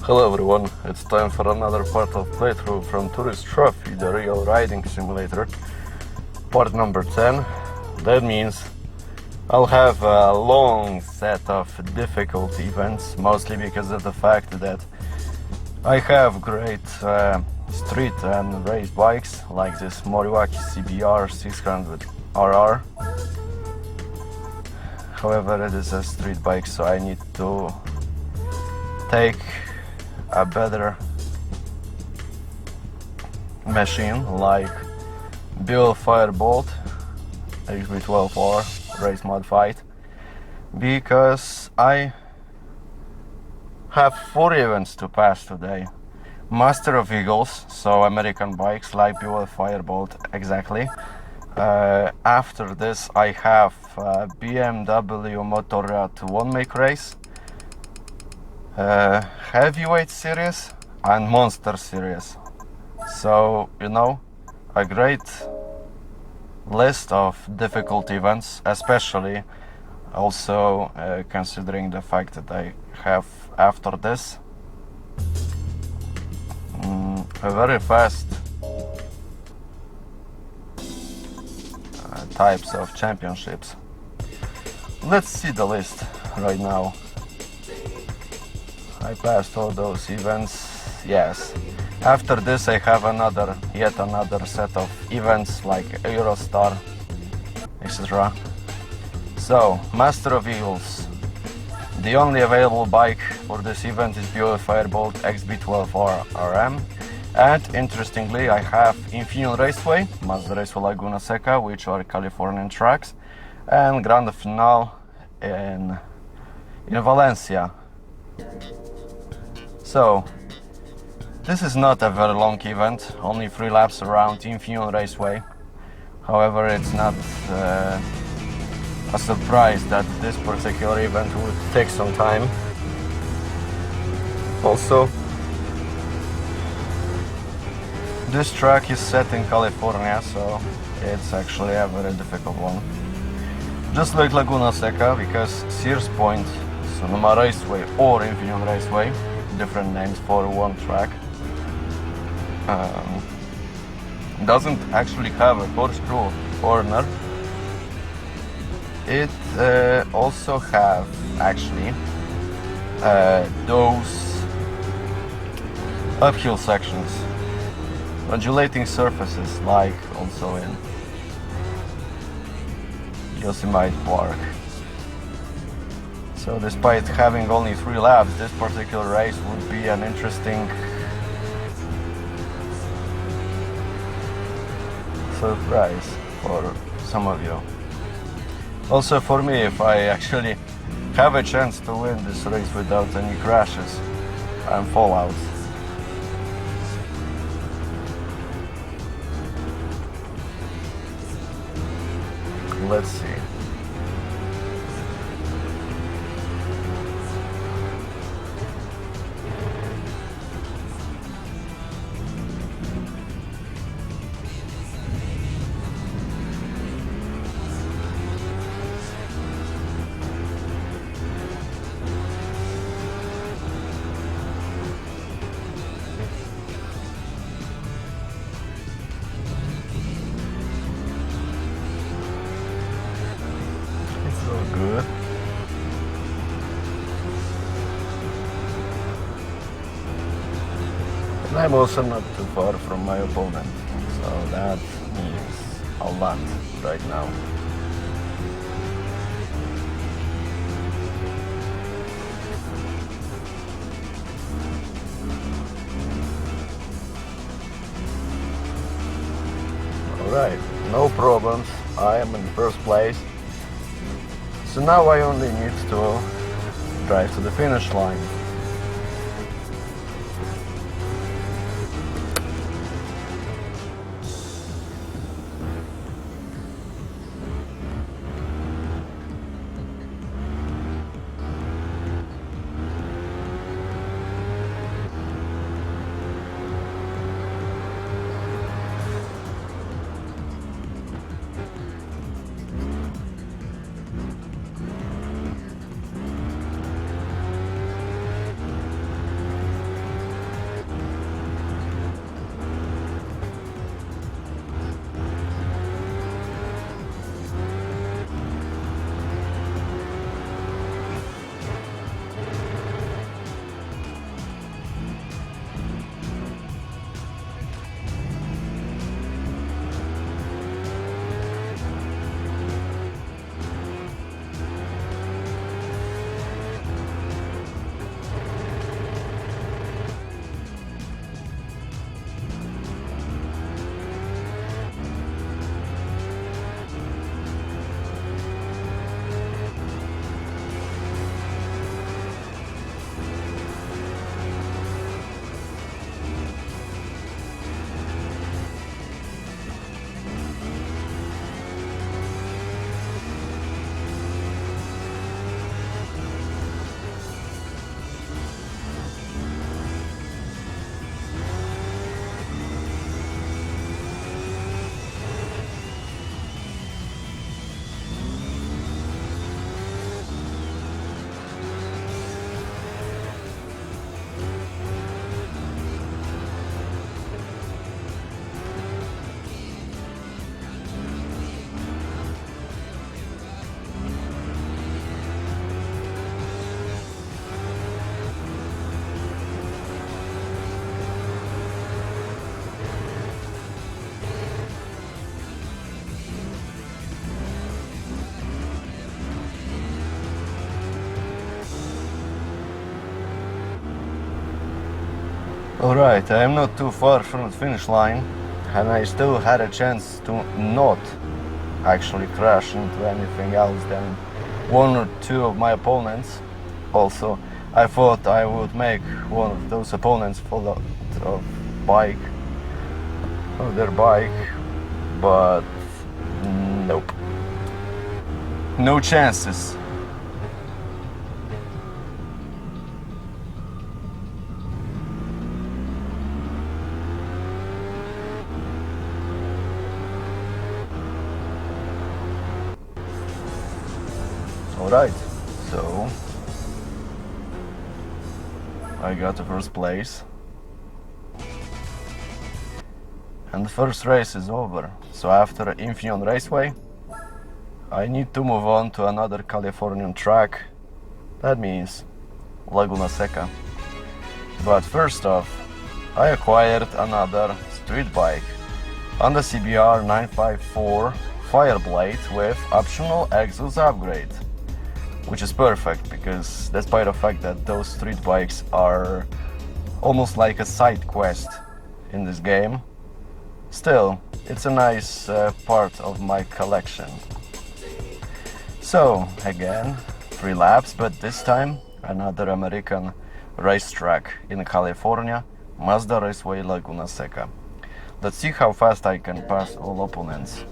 Hello everyone, it's time for another part of playthrough from Tourist Trophy, the real riding simulator, part number 10. That means I'll have a long set of difficult events, mostly because of the fact that I have great street and race bikes like this Moriwaki CBR 600RR. However, it is a street bike, so I need to take a better machine like Buell Firebolt XB12R race modified, because I have 4 events to pass today. Master of Eagles, so American bikes like Buell Firebolt exactly. After this I have BMW Motorrad one-make race, heavyweight series and monster series. So, you know, a great list of difficult events, especially also considering the fact that I have after this a very fast types of championships. Let's see the list right now. I passed all those events, yes. After this I have yet another set of events like Eurostar, etc. So, Master of Eagles. The only available bike for this event is Buell Firebolt XB12R RM. And interestingly, I have Infineon Raceway, Mazda Raceway Laguna Seca, which are Californian tracks, and Grand Finale in Valencia. So, this is not a very long event, only 3 laps around Infineon Raceway. However, it's not a surprise that this particular event would take some time. Also, this track is set in California, so it's actually a very difficult one. Just like Laguna Seca, because Sears Point, Sonoma Raceway or Infineon Raceway, different names for one track, doesn't actually have a corkscrew corner. It also have actually those uphill sections, undulating surfaces like also in Yosemite Park. So despite having only 3 laps, this particular race would be an interesting surprise for some of you. Also for me, if I actually have a chance to win this race without any crashes and fallouts. Let's see. Good. And I'm also not too far from my opponent, so that means a lot right now. Alright, no problems, I am in first place. So now I only need to drive to the finish line. Alright, I am not too far from the finish line, and I still had a chance to not actually crash into anything else than one or two of my opponents. Also, I thought I would make one of those opponents fall out of their bike, but nope. No chances. Alright, so I got the first place. And the first race is over. So after Infineon Raceway, I need to move on to another Californian track. That means Laguna Seca. But first off, I acquired another street bike, Honda CBR 954 Fireblade with optional exhaust upgrade, which is perfect because despite the fact that those street bikes are almost like a side quest in this game, still it's a nice part of my collection. So again, 3 laps, but this time another American racetrack in California, Mazda Raceway Laguna Seca. Let's see how fast I can pass all opponents.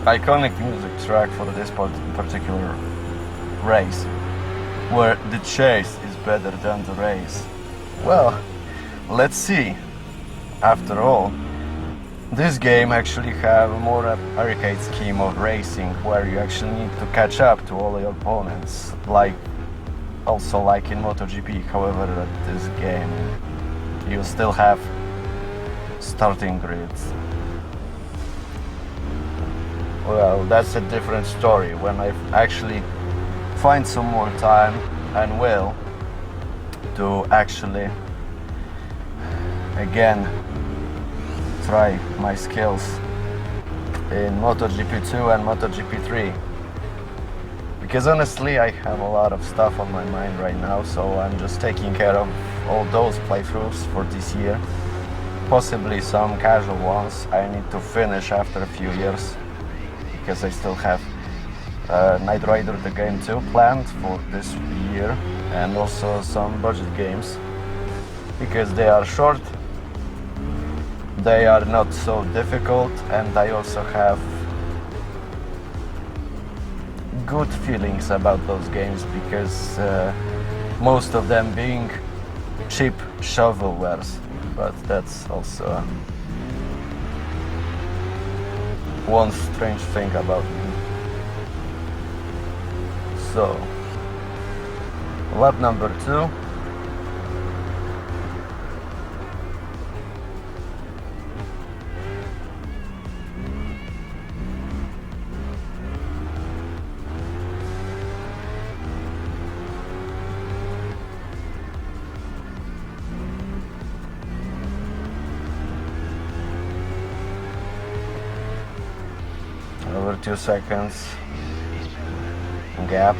Iconic music track for this particular race, where the chase is better than the race. Well, let's see. After all, this game actually have a more arcade scheme of racing where you actually need to catch up to all your opponents, like in MotoGP. However, at this game you still have starting grids. Well, that's a different story when I actually find some more time and will to actually again try my skills in MotoGP 2 and MotoGP 3. Because honestly, I have a lot of stuff on my mind right now, so I'm just taking care of all those playthroughs for this year. Possibly some casual ones I need to finish after a few years, because I still have Knight Rider the Game 2 planned for this year, and also some budget games, because they are short, they are not so difficult, and I also have good feelings about those games, because most of them being cheap shovelwares, but that's also one strange thing about me. So, lap number 2. Over 2 seconds gap.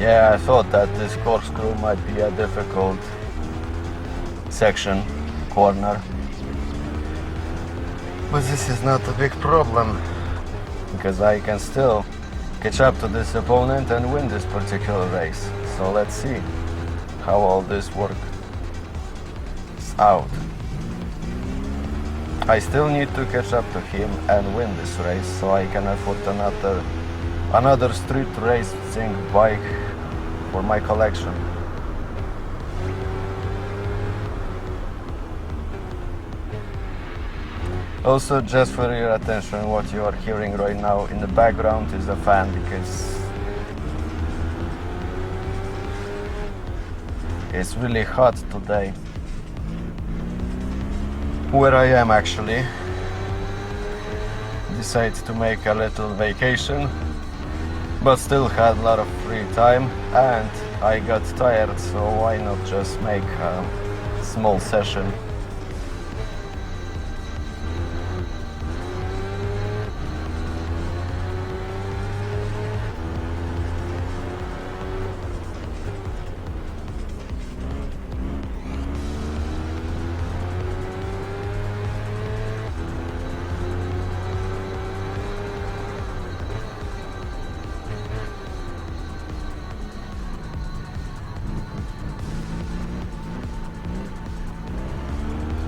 Yeah, I thought that this corkscrew might be a difficult section, corner. But this is not a big problem, because I can still catch up to this opponent and win this particular race. So let's see how all this works out. I still need to catch up to him and win this race, so I can afford another street racing bike for my collection. Also, just for your attention, what you are hearing right now in the background is the fan, because it's really hot today. Where I am actually, decided to make a little vacation, but still had a lot of free time and I got tired, so why not just make a small session.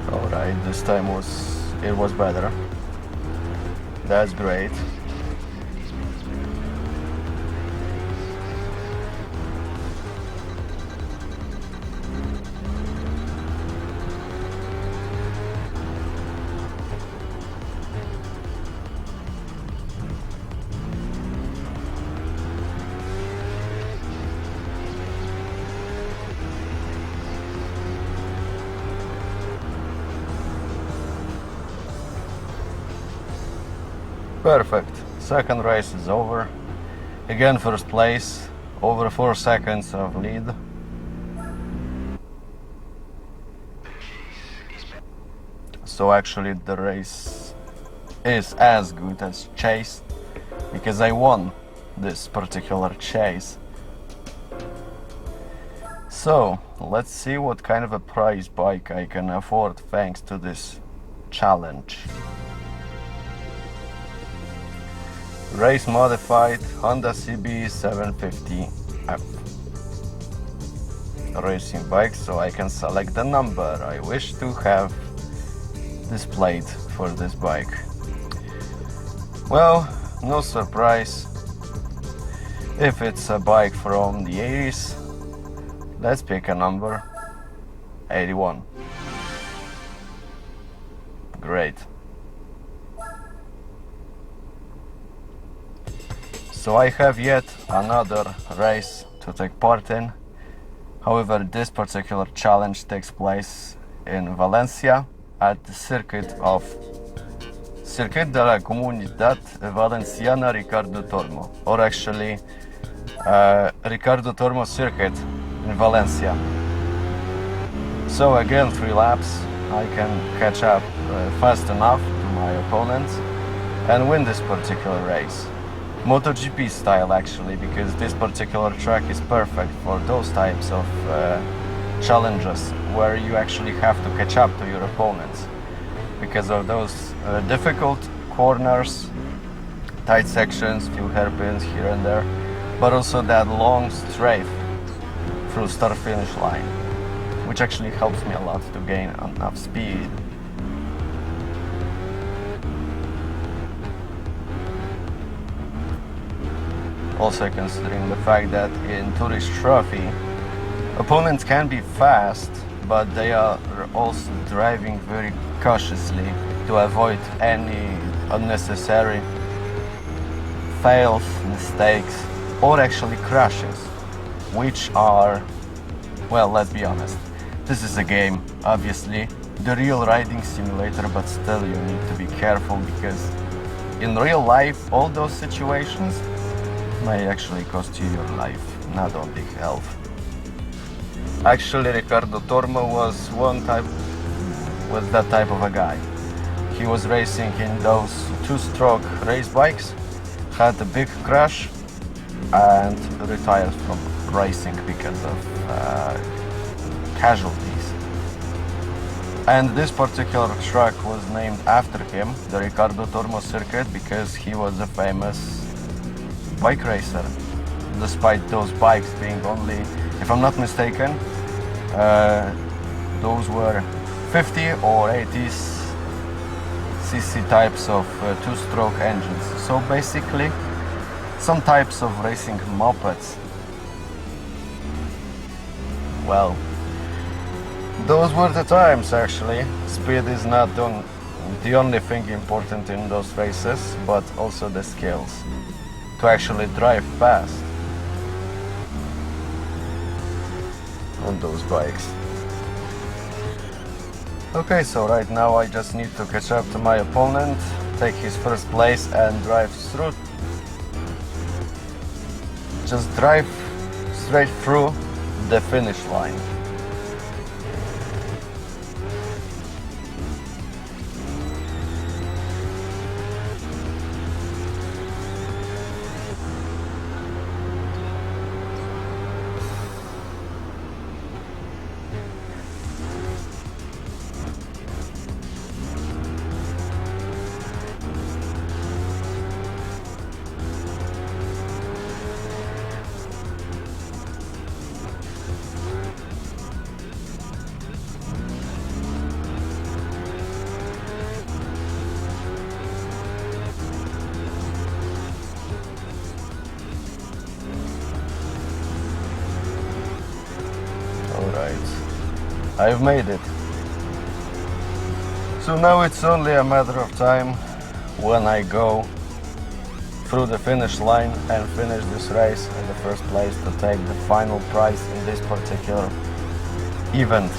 Alright, this time it was better. That's great. Perfect. Second race is over. Again, first place, over 4 seconds of lead. So actually the race is as good as chase, because I won this particular chase. So let's see what kind of a prize bike I can afford thanks to this challenge. Race modified Honda CB 750F racing bike, so I can select the number I wish to have displayed for this bike. Well, no surprise if it's a bike from the 80s. Let's pick a number. 81. Great. So I have yet another race to take part in. However, this particular challenge takes place in Valencia at the Circuit de la Comunidad Valenciana Ricardo Tormo, or actually Ricardo Tormo Circuit in Valencia. So again, 3 laps, I can catch up fast enough to my opponent and win this particular race. MotoGP style actually, because this particular track is perfect for those types of challenges where you actually have to catch up to your opponents because of those difficult corners, tight sections, few hairpins here and there, but also that long strafe through start-finish line, which actually helps me a lot to gain enough speed. Also considering the fact that in Tourist Trophy, opponents can be fast, but they are also driving very cautiously to avoid any unnecessary fails, mistakes, or actually crashes, which are, well, let's be honest, this is a game, obviously, the real riding simulator, but still you need to be careful because in real life, all those situations may actually cost you your life, not only health. Actually, Ricardo Tormo was that type of a guy. He was racing in those 2-stroke race bikes, had a big crash, and retired from racing because of casualties. And this particular track was named after him, the Ricardo Tormo circuit, because he was a famous bike racer, despite those bikes being only, if I'm not mistaken, those were 50 or 80 cc types of 2-stroke engines. So basically, some types of racing mopeds. Well, those were the times actually. Speed is not the only thing important in those races, but also the skills to actually drive fast on those bikes. Okay, so right now I just need to catch up to my opponent, take his first place and drive through. Just drive straight through the finish line. Alright, I've made it. So now it's only a matter of time when I go through the finish line and finish this race in the first place to take the final prize in this particular event.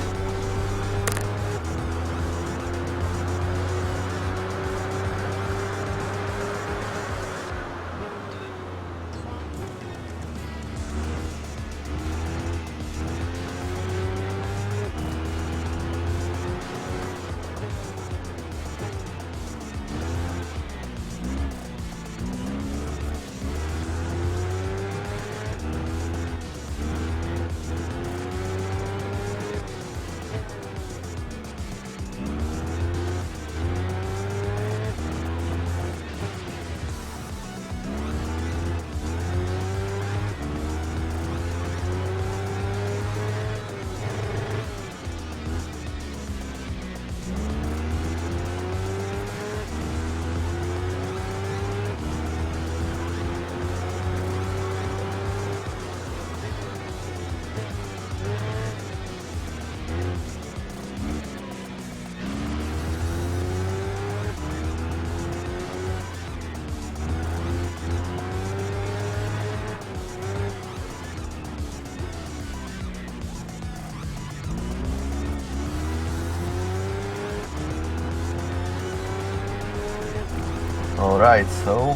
Alright, so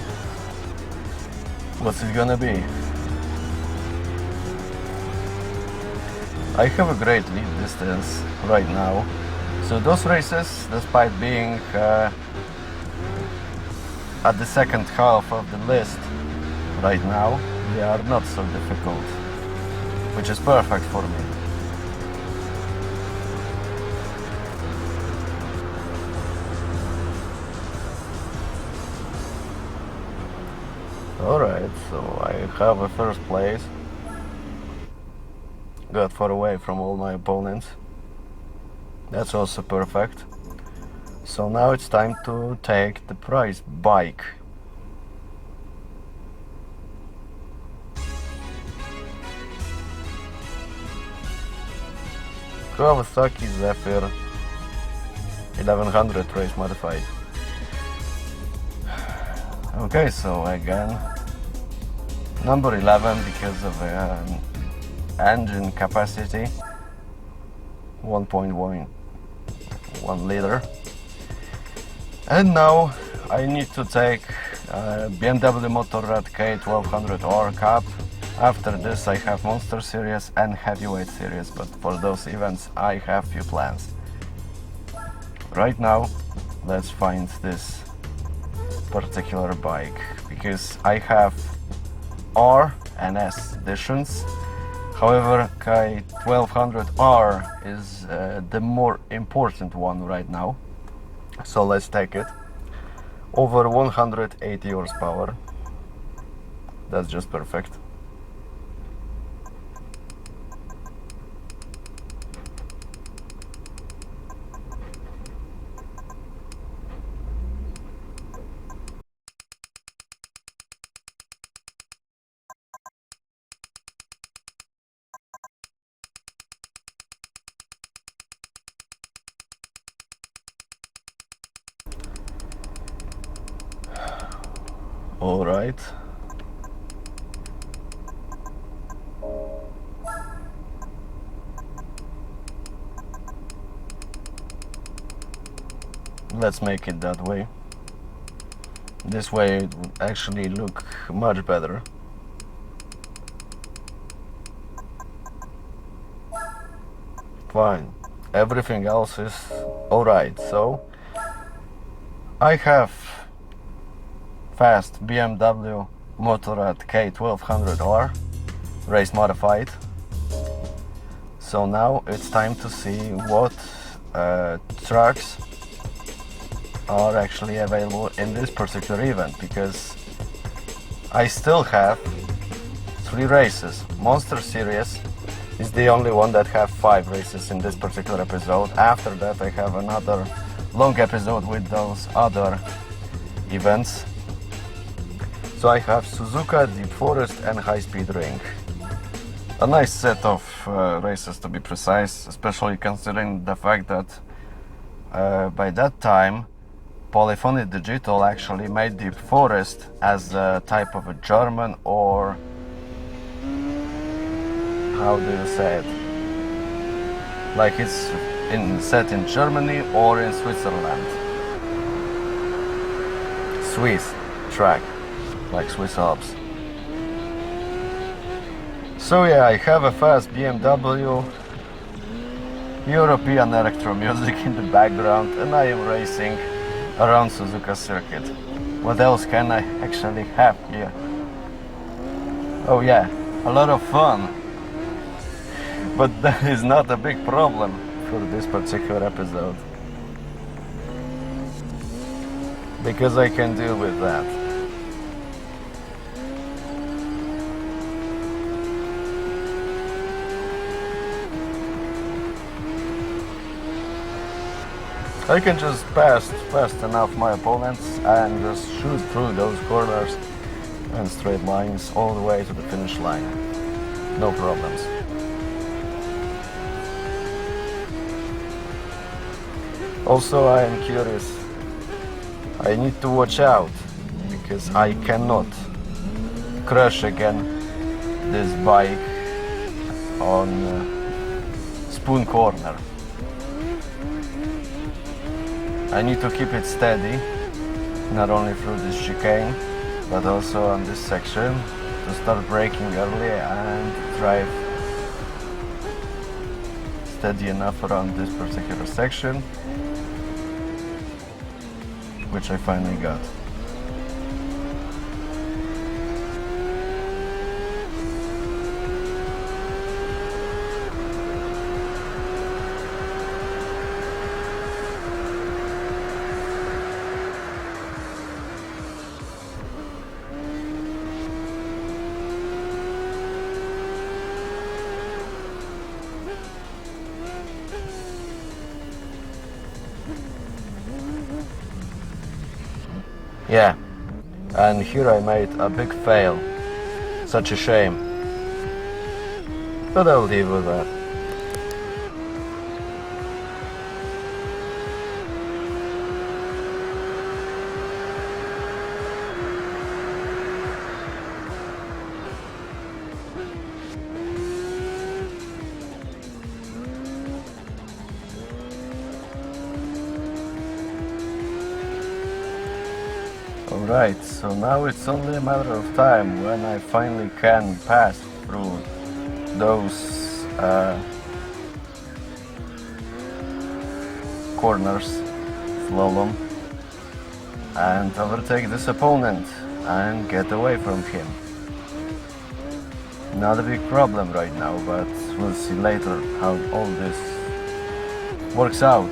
what's it gonna be? I have a great lead distance right now. So those races, despite being at the second half of the list right now, they are not so difficult, which is perfect for me. Alright, so I have a first place. Got far away from all my opponents. That's also perfect. So now it's time to take the prize bike. Kawasaki Zephyr 1100 race modified. Okay, so again, number 11 because of engine capacity, 1.1 liter. And now I need to take BMW Motorrad K1200R Cup. After this I have Monster Series and Heavyweight Series, but for those events I have few plans. Right now, let's find this particular bike, because I have R and S editions. However, K1200R is the more important one right now. So let's take it. Over 180 horsepower. That's just perfect. All right. Let's make it that way. This way it would actually look much better. Fine. Everything else is alright. So I have fast BMW Motorrad K1200R race modified. So now it's time to see what trucks are actually available in this particular event, because I still have 3 races. Monster Series is the only one that have 5 races in this particular episode. After that I have another long episode with those other events. So I have Suzuka, Deep Forest and High Speed Ring. A nice set of races, to be precise, especially considering the fact that by that time Polyphony Digital actually made Deep Forest as a type of a German, or how do you say it? Like it's set in Germany or in Switzerland. Swiss track, like Swiss Alps. So yeah, I have a fast BMW, European electro music in the background, and I am racing around Suzuka circuit. What else can I actually have here? Oh yeah, a lot of fun. But that is not a big problem for this particular episode, because I can deal with that. I can just pass fast enough my opponents and just shoot through those corners and straight lines all the way to the finish line. No problems. Also, I am curious. I need to watch out, because I cannot crash again this bike on Spoon Corner. I need to keep it steady, not only through this chicane, but also on this section, to start braking early and drive steady enough around this particular section, which I finally got. Yeah, and here I made a big fail. Such a shame. But I'll deal with that. Alright, so now it's only a matter of time when I finally can pass through those corners, slalom, and overtake this opponent and get away from him. Not a big problem right now, but we'll see later how all this works out.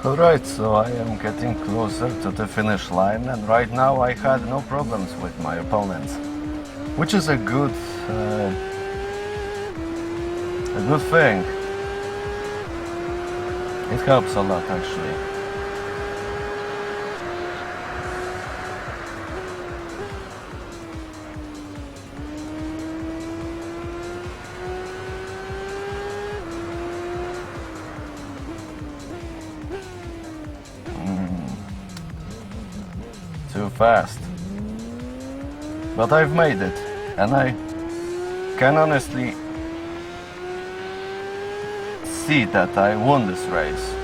Alright, so I am getting closer to the finish line, and right now I had no problems with my opponents, which is a good thing. It helps a lot, actually. Too fast. But I've made it, and I can honestly see that I won this race.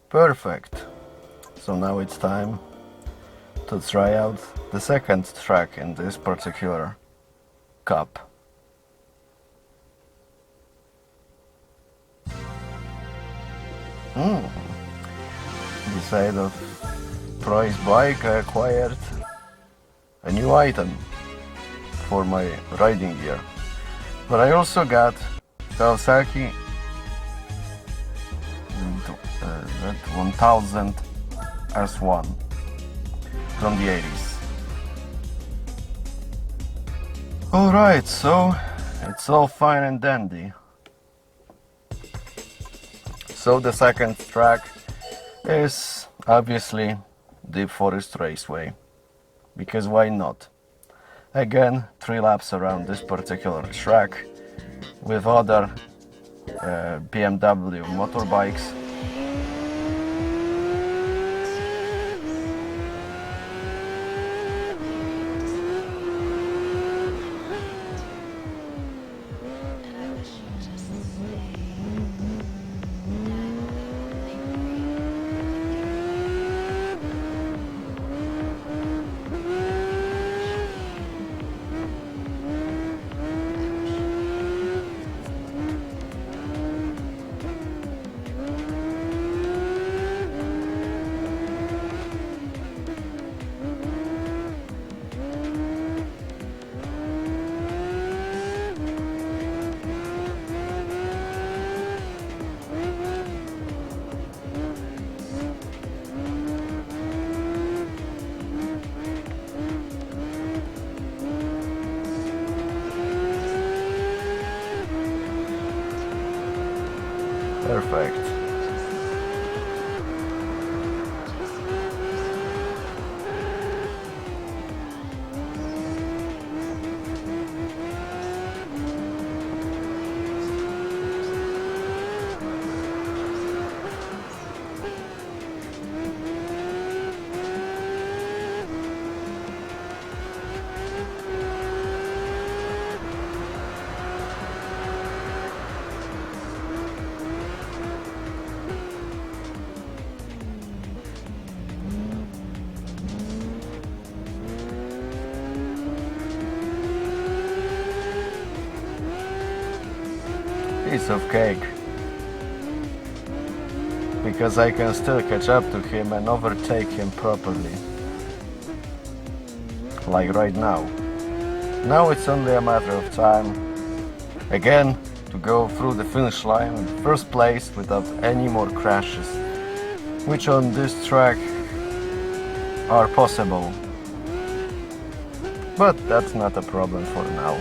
Perfect. So now it's time to try out the second track in this particular cup. Beside of prize bike, I acquired a new item for my riding gear. But I also got Kawasaki 1000 S1 from the 80s. Alright, so it's all fine and dandy. So the second track is obviously Deep Forest Raceway, because why not? Again, 3 laps around this particular track with other BMW motorbikes. Perfect. Piece of cake, because I can still catch up to him and overtake him properly, like right now. Now it's only a matter of time, again, to go through the finish line in first place without any more crashes, which on this track are possible. But that's not a problem for now.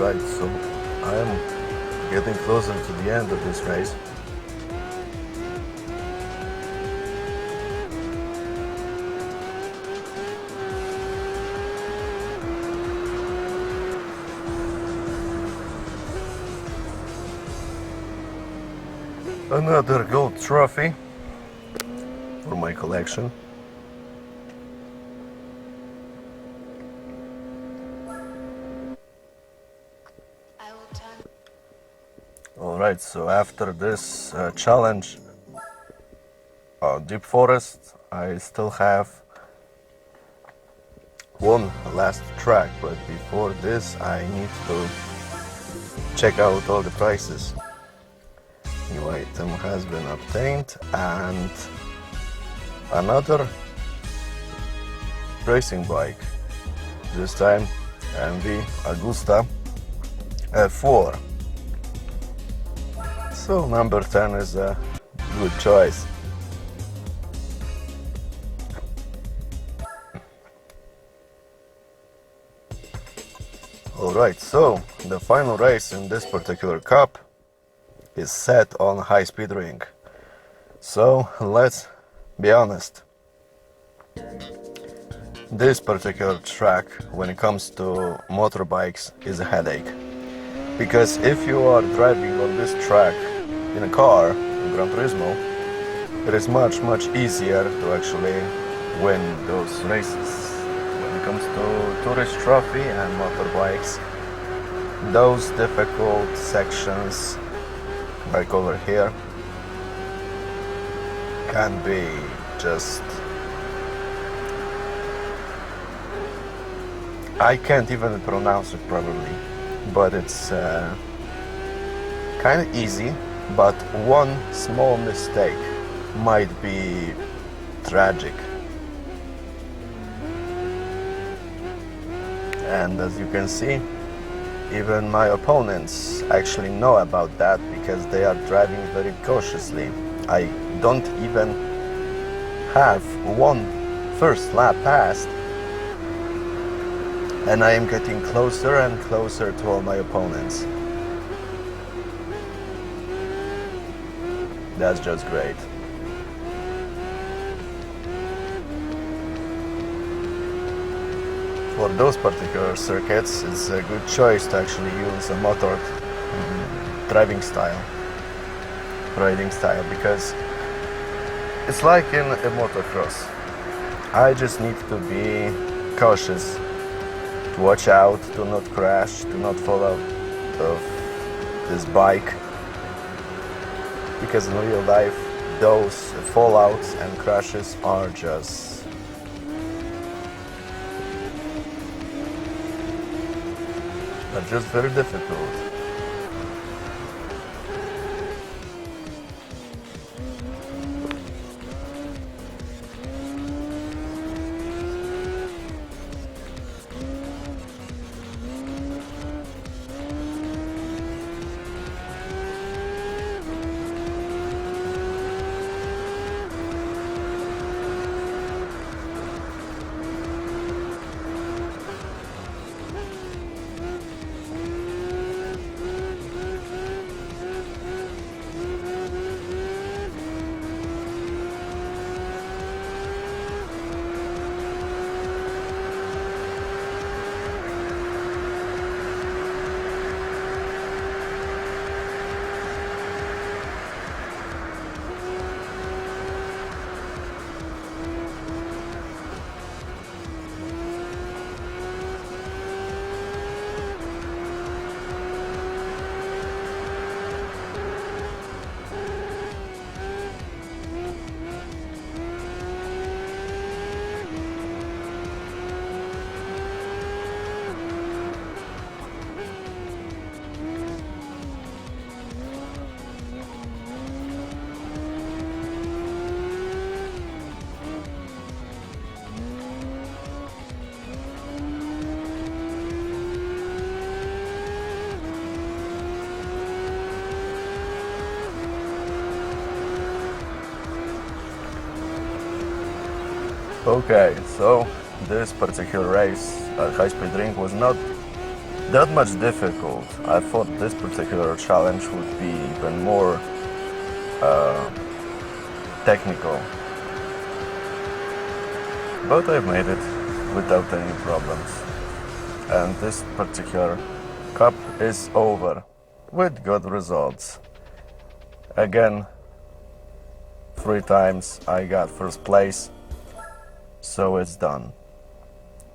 Alright, so I am getting closer to the end of this race. Another gold trophy for my collection. Alright, so after this challenge, Deep Forest, I still have one last track, but before this I need to check out all the prices. New item has been obtained, and another racing bike, this time BMW Agusta F4. So number 10 is a good choice. Alright, so the final race in this particular cup is set on high-speed ring. So let's be honest. This particular track, when it comes to motorbikes, is a headache. Because if you are driving on this track in a car, in Gran Turismo, it is much easier to actually win those races. When it comes to tourist trophy and motorbikes, those difficult sections, like over here, can be just... I can't even pronounce it properly, but it's kind of easy, but one small mistake might be tragic. And as you can see, even my opponents actually know about that, because they are driving very cautiously. I don't even have one first lap passed, and I am getting closer and closer to all my opponents. That's just great. For those particular circuits, it's a good choice to actually use a motored driving style, riding style, because it's like in a motocross. I just need to be cautious, to watch out, to not crash, to not fall out of this bike, because in real life those fallouts and crashes are just very difficult. Okay, so this particular race at high-speed ring was not that much difficult. I thought this particular challenge would be even more technical, but I've made it without any problems, and this particular cup is over with good results. Again, 3 times I got first place, so it's done.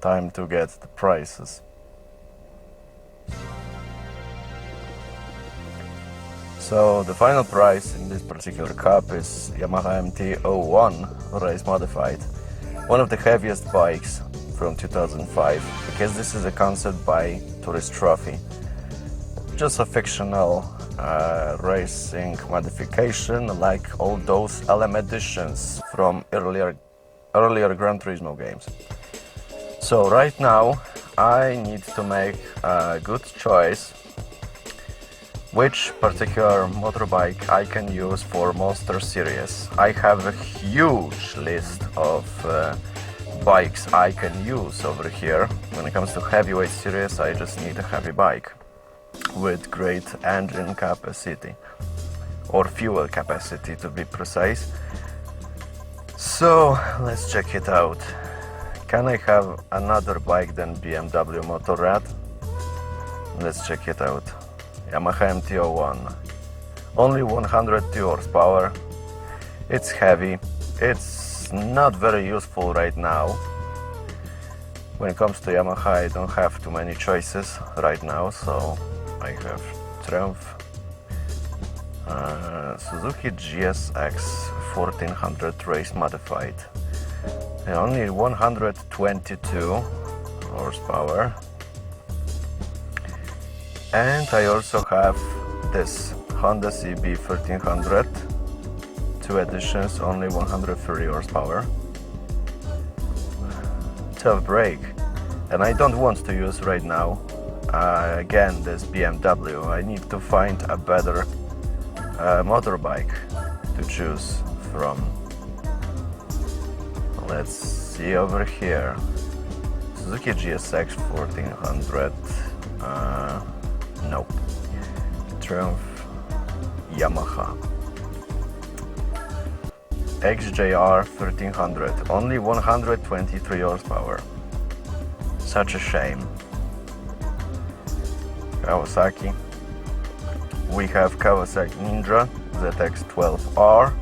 Time to get the prizes. So the final prize in this particular cup is Yamaha MT-01 Race Modified, one of the heaviest bikes from 2005, because this is a concept by Tourist Trophy. Just a fictional racing modification, like all those LM editions from earlier Gran Turismo games. So right now I need to make a good choice which particular motorbike I can use for Monster Series. I have a huge list of bikes I can use over here. When it comes to heavyweight series, I just need a heavy bike with great engine capacity, or fuel capacity to be precise. So let's check it out. Can I have another bike than BMW Motorrad? Let's check it out. Yamaha MT-01. Only 102 horsepower. It's heavy. It's not very useful right now. When it comes to Yamaha, I don't have too many choices right now, so I have Triumph, Suzuki GSX 1400 Race Modified, only 122 horsepower, and I also have this Honda CB 1300, 2 editions, only 130 horsepower, tough brake, and I don't want to use right now again this BMW. I need to find a better motorbike to choose from. Let's see over here. Suzuki GSX 1400, nope. Triumph, Yamaha XJR 1300, only 123 horsepower. Such a shame. Kawasaki. We have Kawasaki Ninja ZX-12R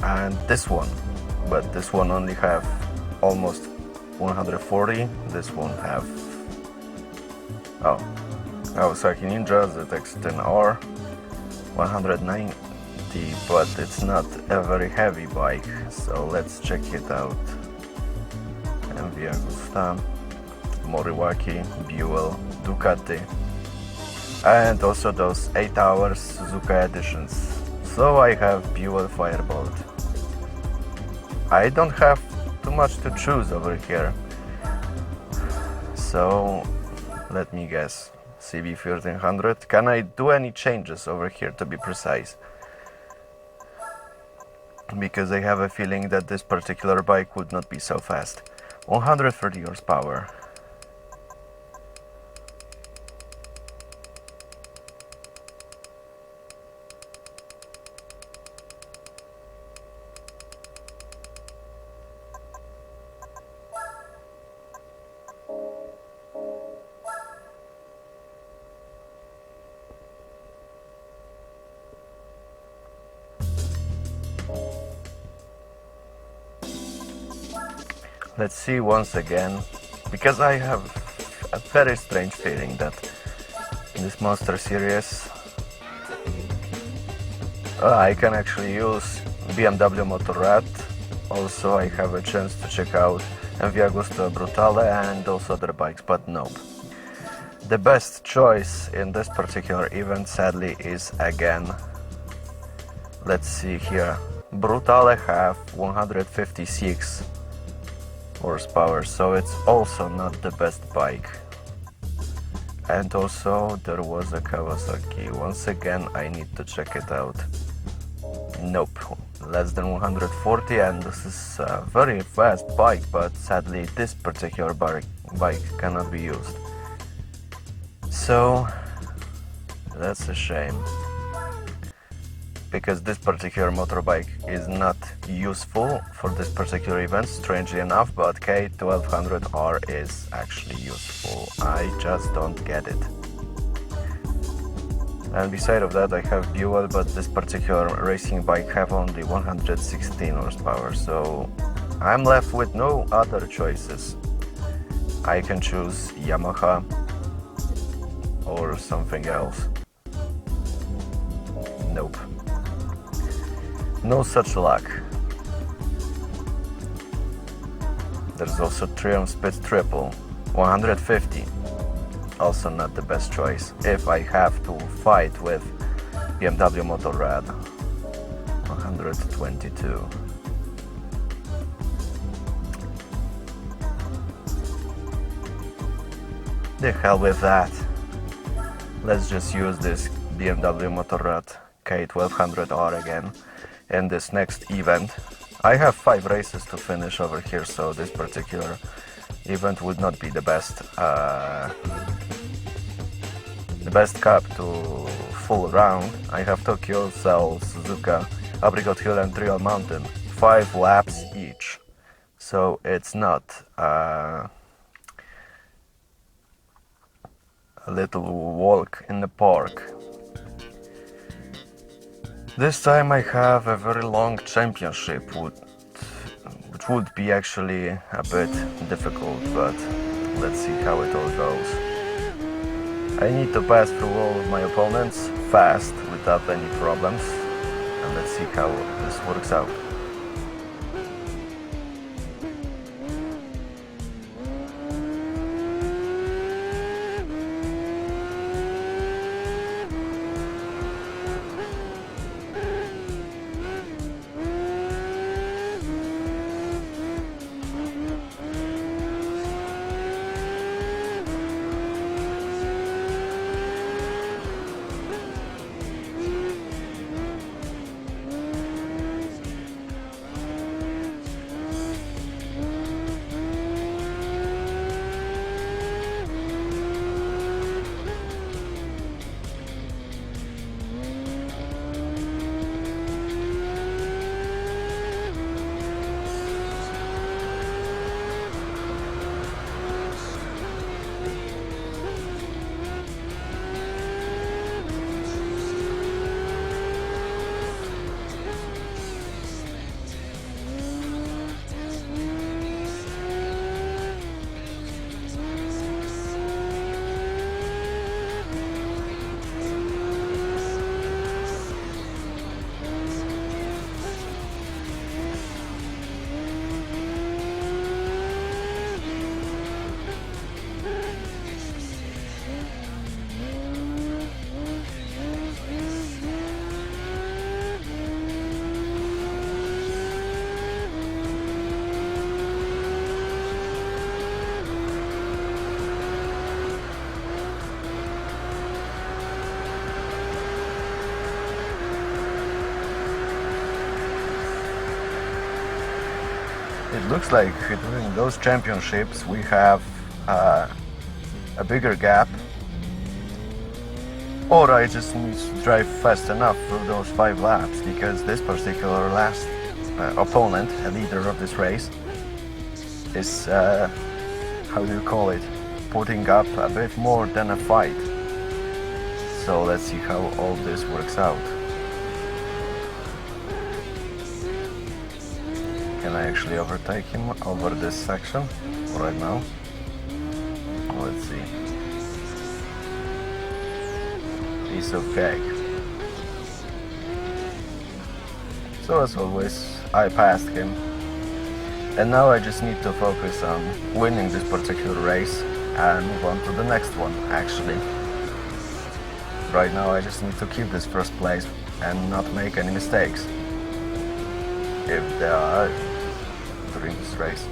and this one, but this one only have almost 140. This one have Kawasaki Ninja ZX-10R 190, but it's not a very heavy bike, so let's check it out. MV Agusta, Moriwaki, Buell, Ducati, and also those 8 hours Suzuka editions. So I have Buell Firebolt. I don't have too much to choose over here, so let me guess. CB 1300. Can I do any changes over here, to be precise? Because I have a feeling that this particular bike would not be so fast. 130 horsepower. Let's see once again, because I have a very strange feeling that in this Monster Series I can actually use BMW Motorrad. Also I have a chance to check out MV Agusta Brutale and those other bikes, but nope. The best choice in this particular event, sadly, is again, let's see here, Brutale have 156 horsepower, so it's also not the best bike. And also there was a Kawasaki. Once again I need to check it out. Nope, less than 140, and this is a very fast bike, but sadly this particular bike cannot be used. So that's a shame, because this particular motorbike is not useful for this particular event, strangely enough, but K1200R is actually useful. I just don't get it. And beside of that, I have Buell, but this particular racing bike have only 116 horsepower, so I'm left with no other choices. I can choose Yamaha or something else. Nope. No such luck. There's also Triumph Speed Triple 150. Also not the best choice if I have to fight with BMW Motorrad 122. The hell with that. Let's just use this BMW Motorrad K1200R again in this next event. I have 5 races to finish over here, so this particular event would not be the best cap to full round. I have Tokyo, Seoul, Suzuka, Apricot Hill and Trial Mountain, 5 laps each, so it's not a little walk in the park. This time I have a very long championship, which would be actually a bit difficult, but let's see how it all goes. I need to pass through all of my opponents fast without any problems, and let's see how this works out. It looks like during those championships we have a bigger gap, or I just need to drive fast enough through those 5 laps, because this particular last opponent, a leader of this race, is, how do you call it, putting up a bit more than a fight. So let's see how all this works out. Can I actually overtake him over this section right now? Let's see. Piece of cake. So as always, I passed him. And now I just need to focus on winning this particular race and move on to the next one, actually. Right now I just need to keep this first place and not make any mistakes, if there are, during this race.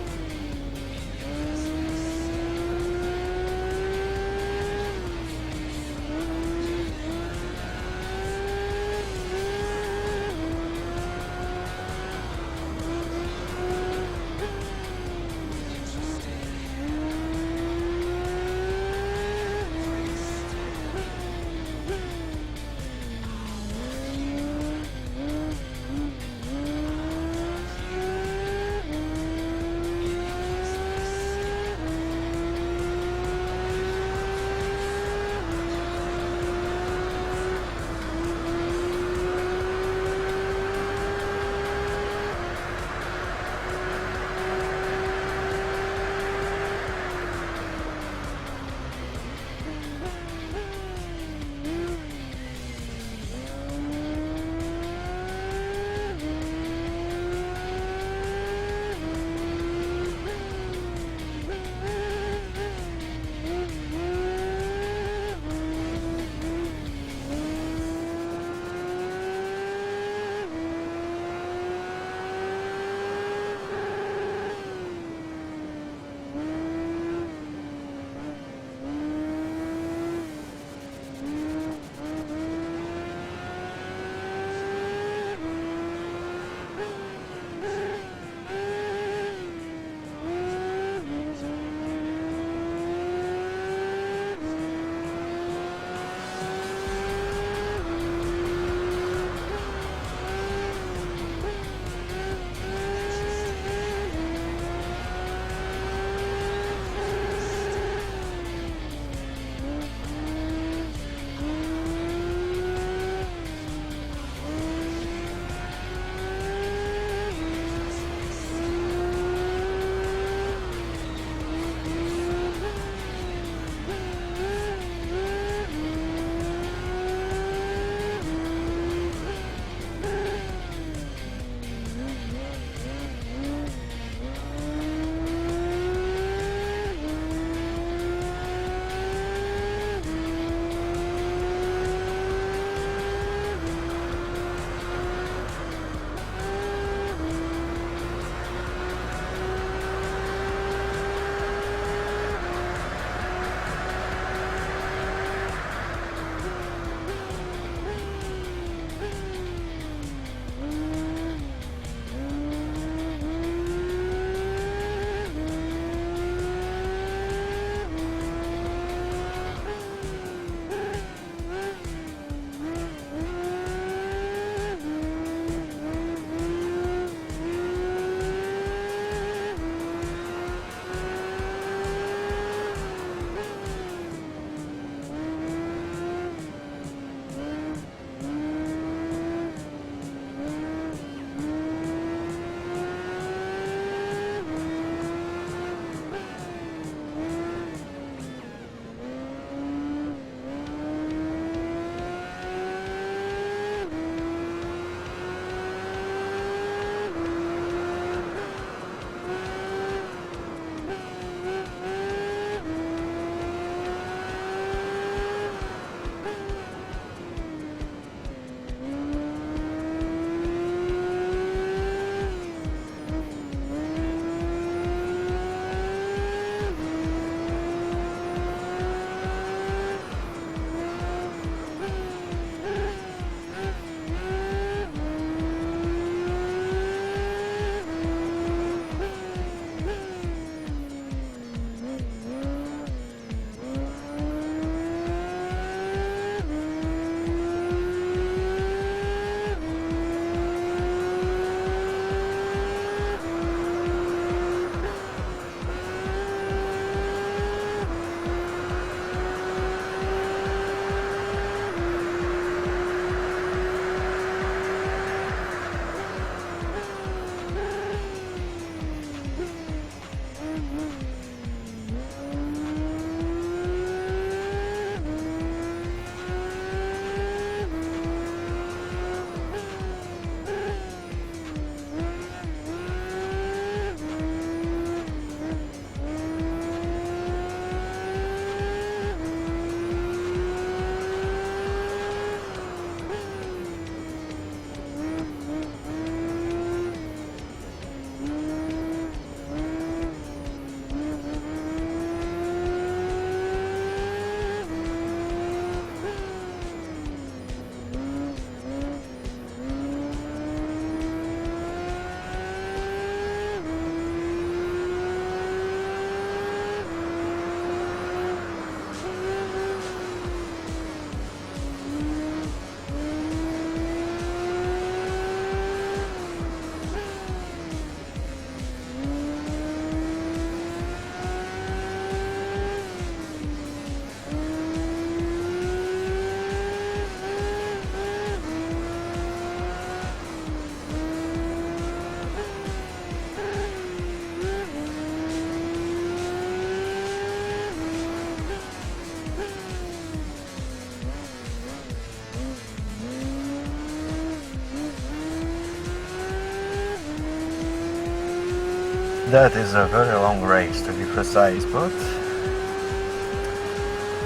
That is a very long race to be precise, but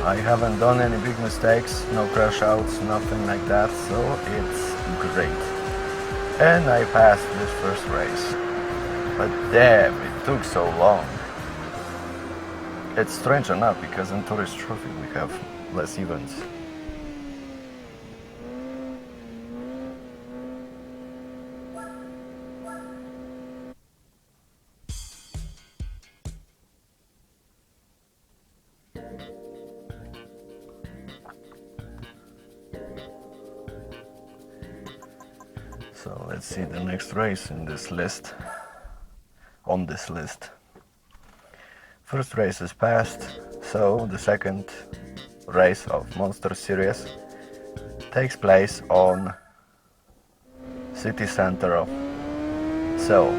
I haven't done any big mistakes, no crash outs, nothing like that, so it's great. And I passed this first race. But damn, it took so long. It's strange enough because in Tourist Trophy we have less events. So let's see the next race in this list. On this list. First race is passed, so the second race of Monster Series takes place on city center of Seoul.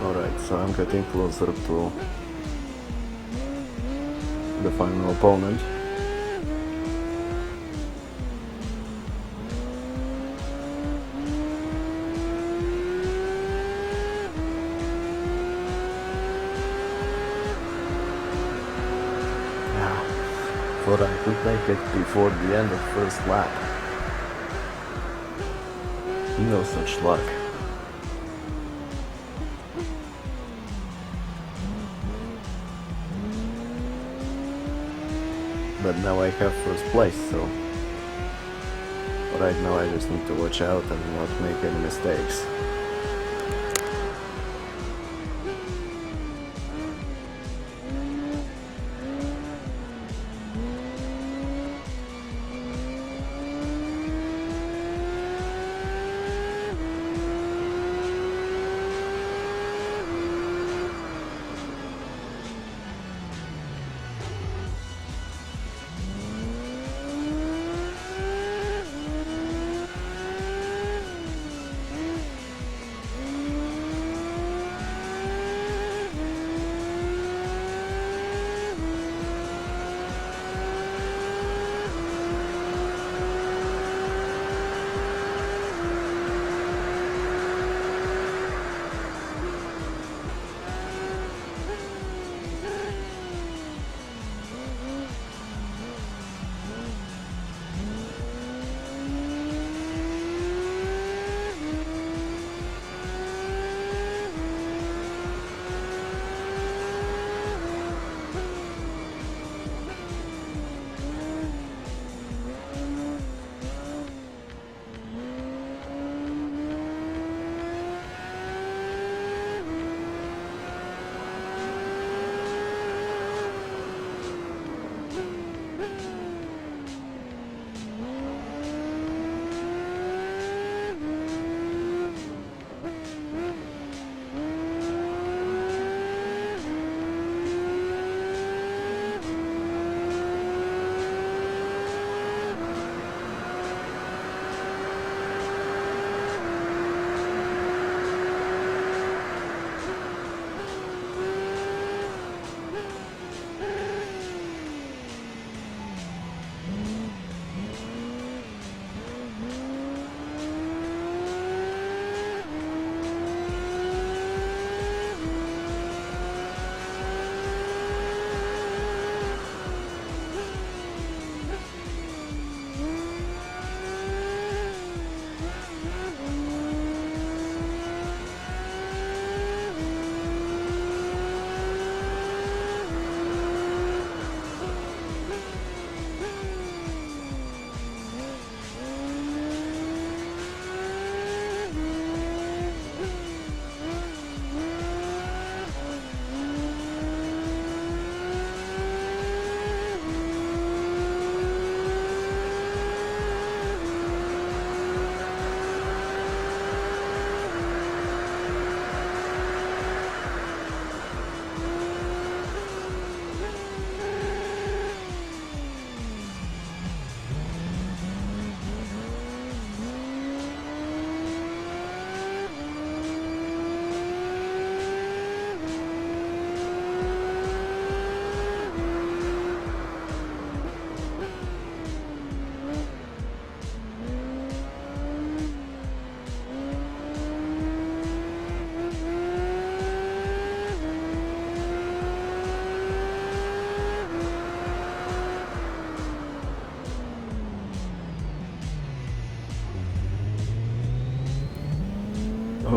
Alright, so I'm getting closer to the final opponent. Thought I could make it before the end of first lap. No such luck. But now I have first place, so right now I just need to watch out and not make any mistakes.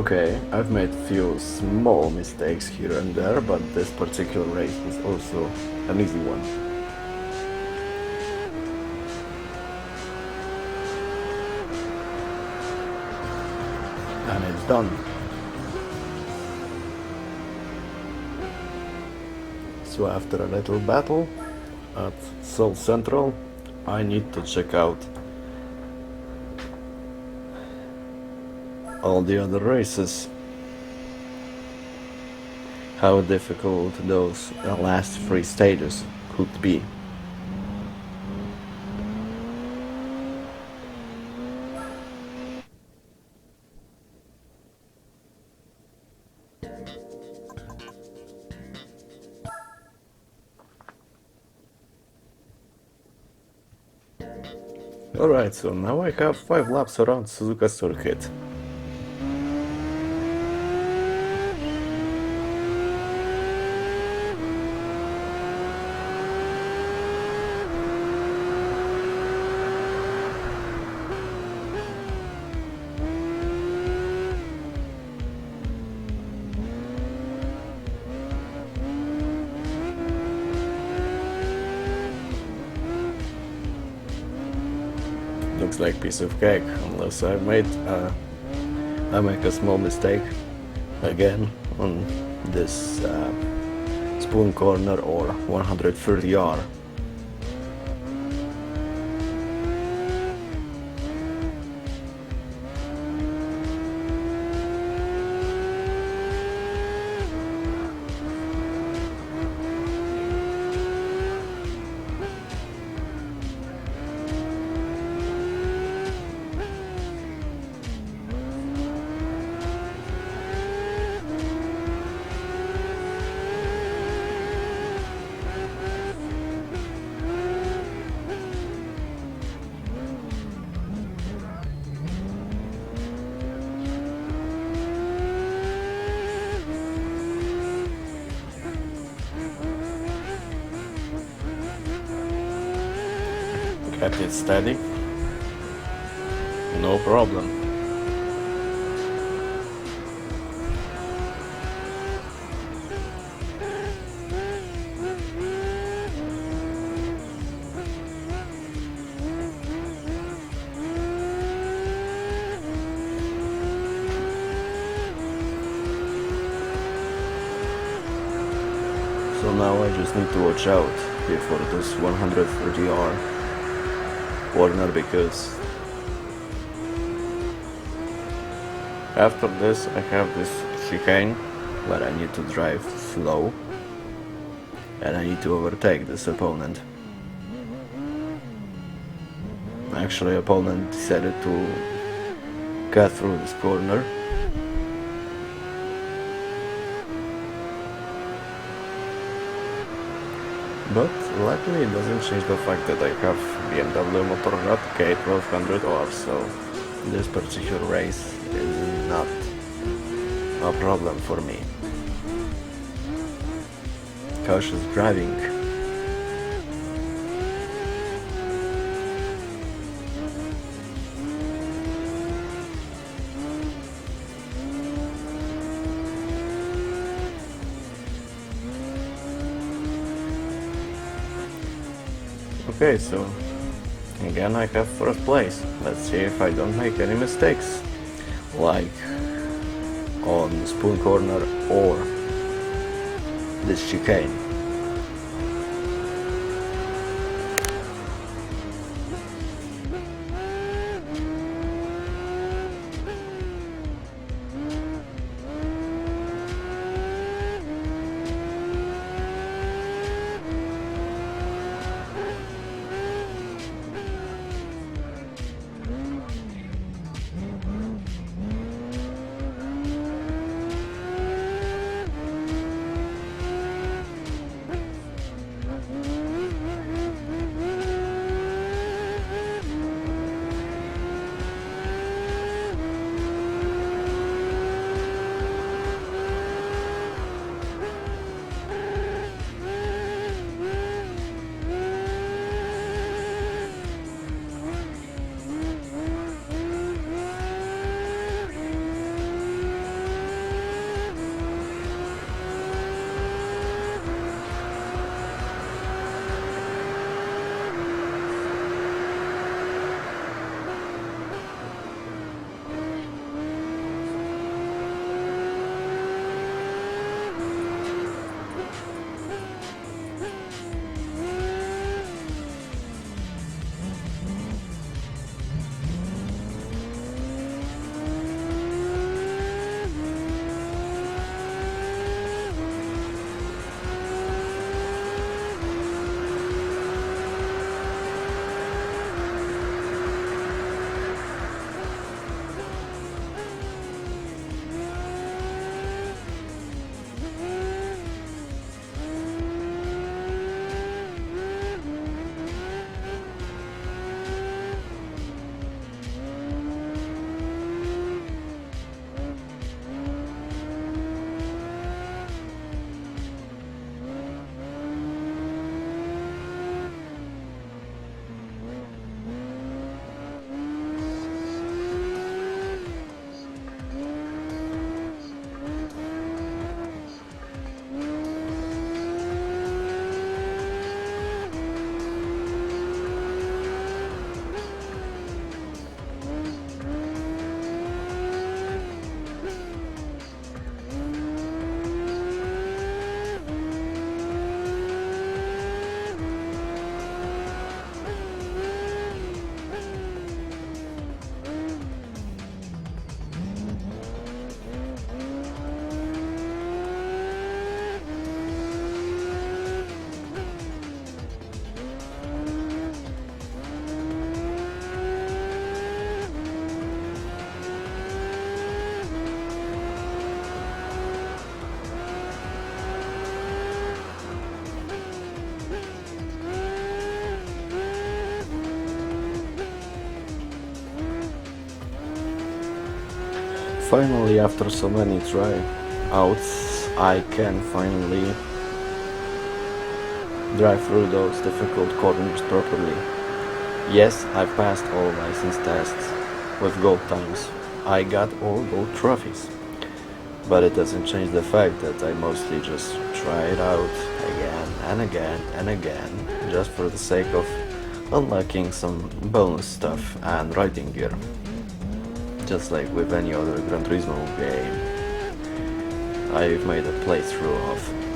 Okay, I've made few small mistakes here and there, but this particular race was also an easy one. And it's done. So after a little battle at Seoul Central, I need to check out all the other races. How difficult those last 3 stages could be. Alright, so now I have 5 laps around Suzuka circuit. Looks like piece of cake, unless I make a small mistake again on this spoon corner or 130R. Kept it steady, no problem. So now I just need to watch out before this 130R corner, because after this I have this chicane where I need to drive slow and I need to overtake this opponent. Actually, opponent decided to cut through this corner. But luckily it doesn't change the fact that I have BMW K1200R, so this particular race is not a problem for me. Cautious driving. Okay, so again I have first place. Let's see if I don't make any mistakes, like on spoon corner or this chicane. finally, after so many tryouts, I can finally drive through those difficult corners properly. Yes, I passed all license tests with gold times. I got all gold trophies. But it doesn't change the fact that I mostly just try it out again and again and again, just for the sake of unlocking some bonus stuff and riding gear. Just like with any other Gran Turismo game I've made a playthrough of.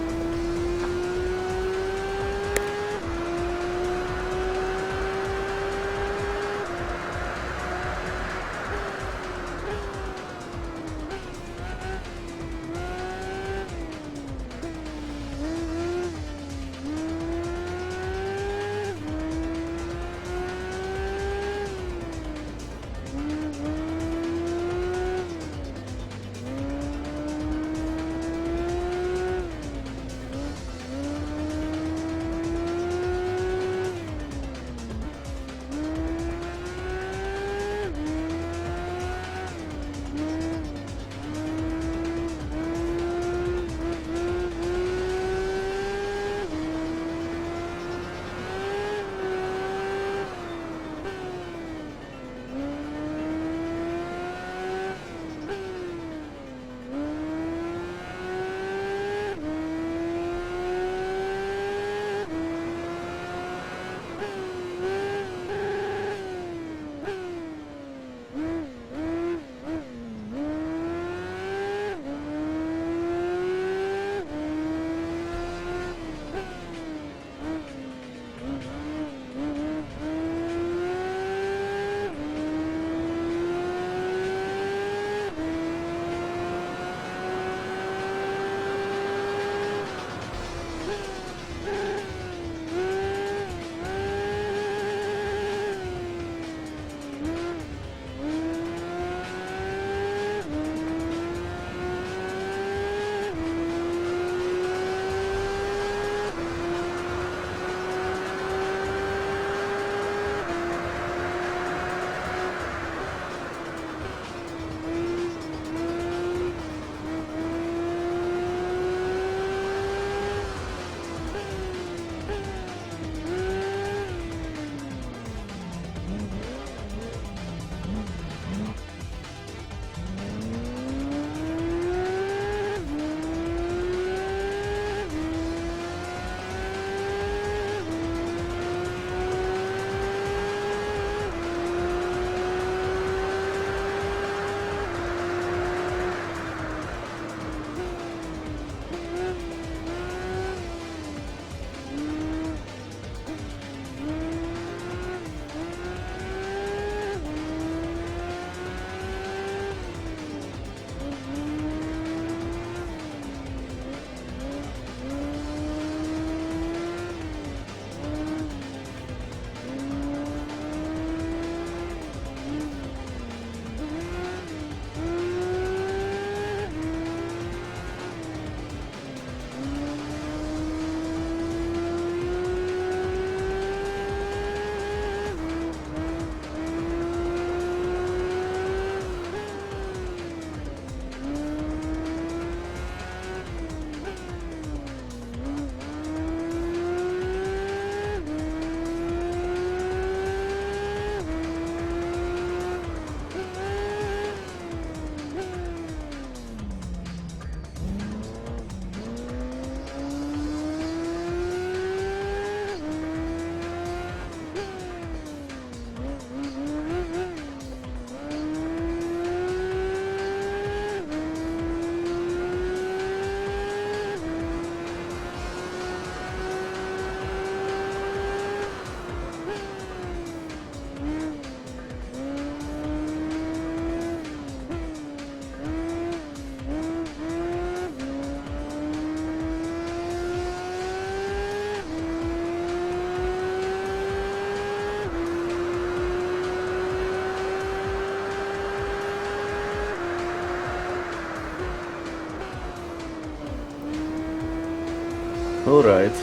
Alright.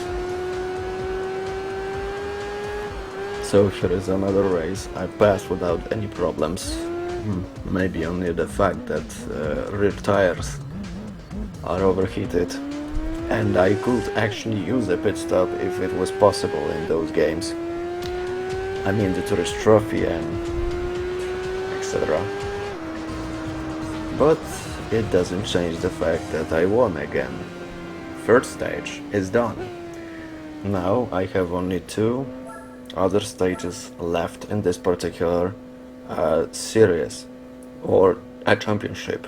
So here is another race. I passed without any problems. Maybe only the fact that rear tires are overheated, and I could actually use a pit stop if it was possible in those games. I mean the tourist trophy and etc. But it doesn't change the fact that I won again. Third stage is done. Now I have only 2 other stages left in this particular series or a championship.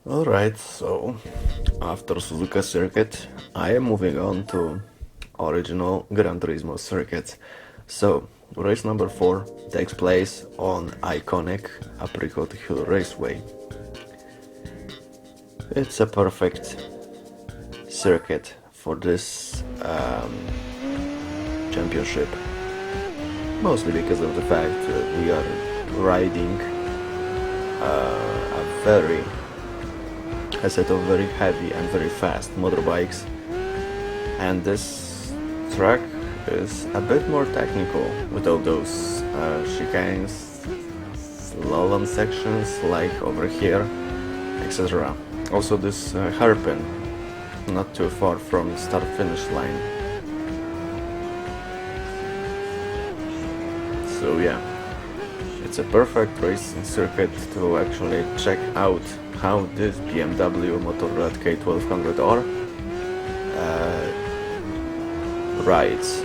Alright, so after Suzuka circuit, I am moving on to original Gran Turismo circuit. So, race number 4 takes place on iconic Apricot Hill Raceway. It's a perfect circuit for this championship, mostly because of the fact that we are riding a set of very heavy and very fast motorbikes, and this track is a bit more technical with all those chicanes, slalom sections like over here, etc. Also this hairpin not too far from start-finish line. So yeah, it's a perfect racing circuit to actually check out how this BMW Motorrad K1200R rides.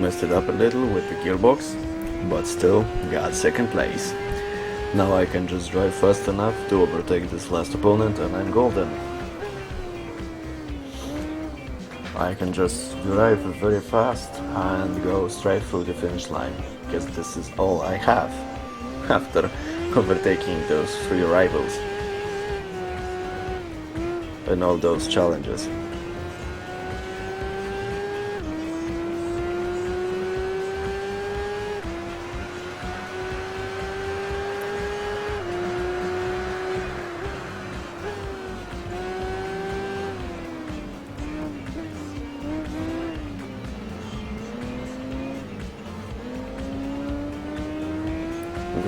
Messed it up a little with the gearbox, but still got second place. Now I can just drive fast enough to overtake this last opponent and I'm golden. I can just drive very fast and go straight through the finish line, because this is all I have after overtaking those 3 rivals and all those challenges.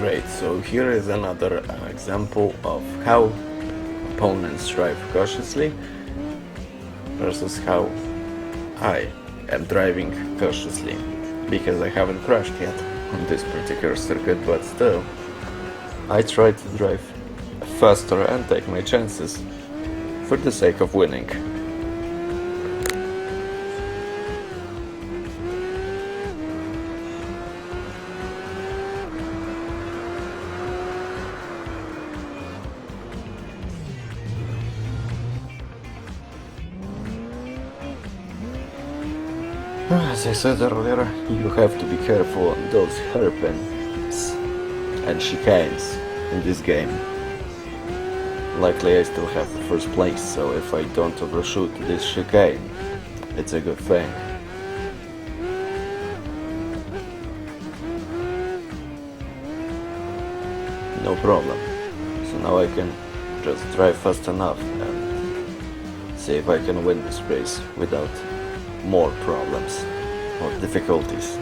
Great, so here is another example of how opponents drive cautiously versus how I am driving cautiously, because I haven't crashed yet on this particular circuit, but still I try to drive faster and take my chances for the sake of winning. As I said earlier, you have to be careful on those hairpins and chicanes in this game. Luckily I still have the first place, so if I don't overshoot this chicane, it's a good thing. No problem. So now I can just drive fast enough and see if I can win this race without more problems or difficulties.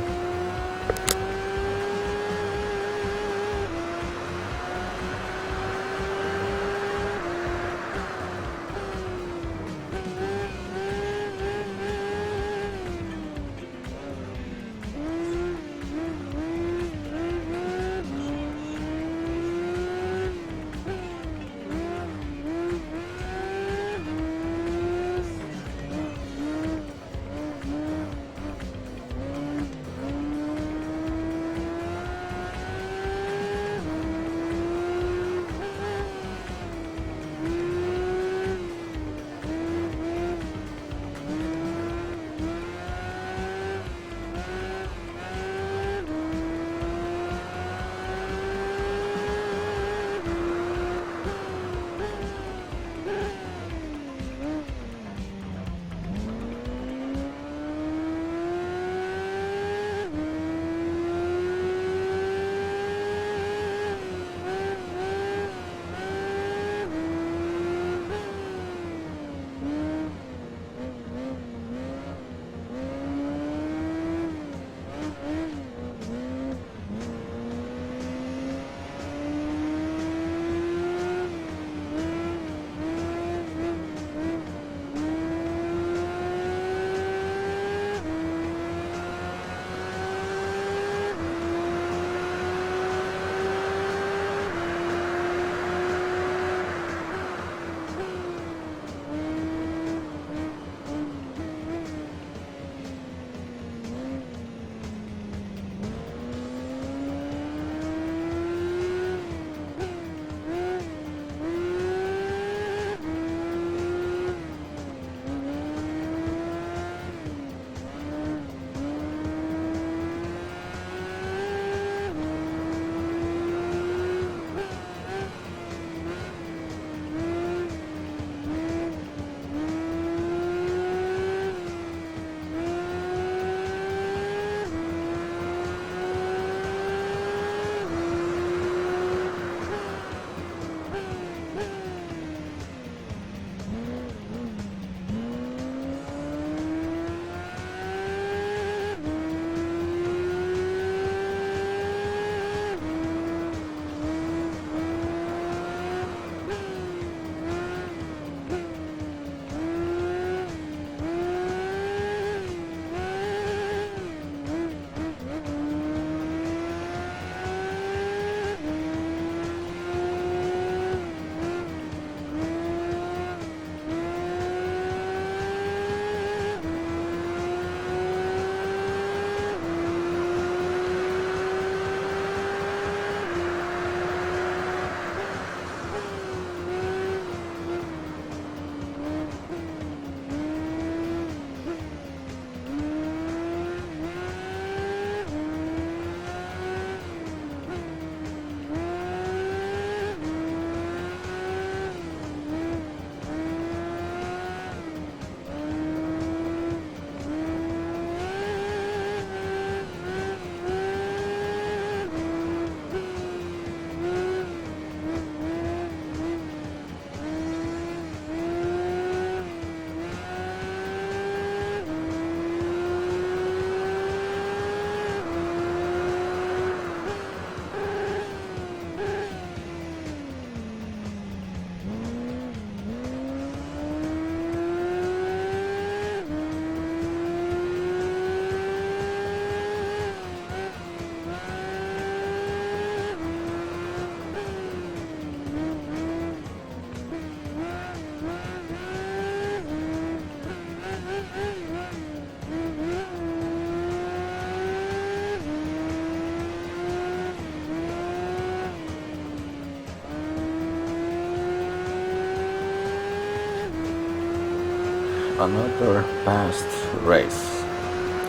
Another past race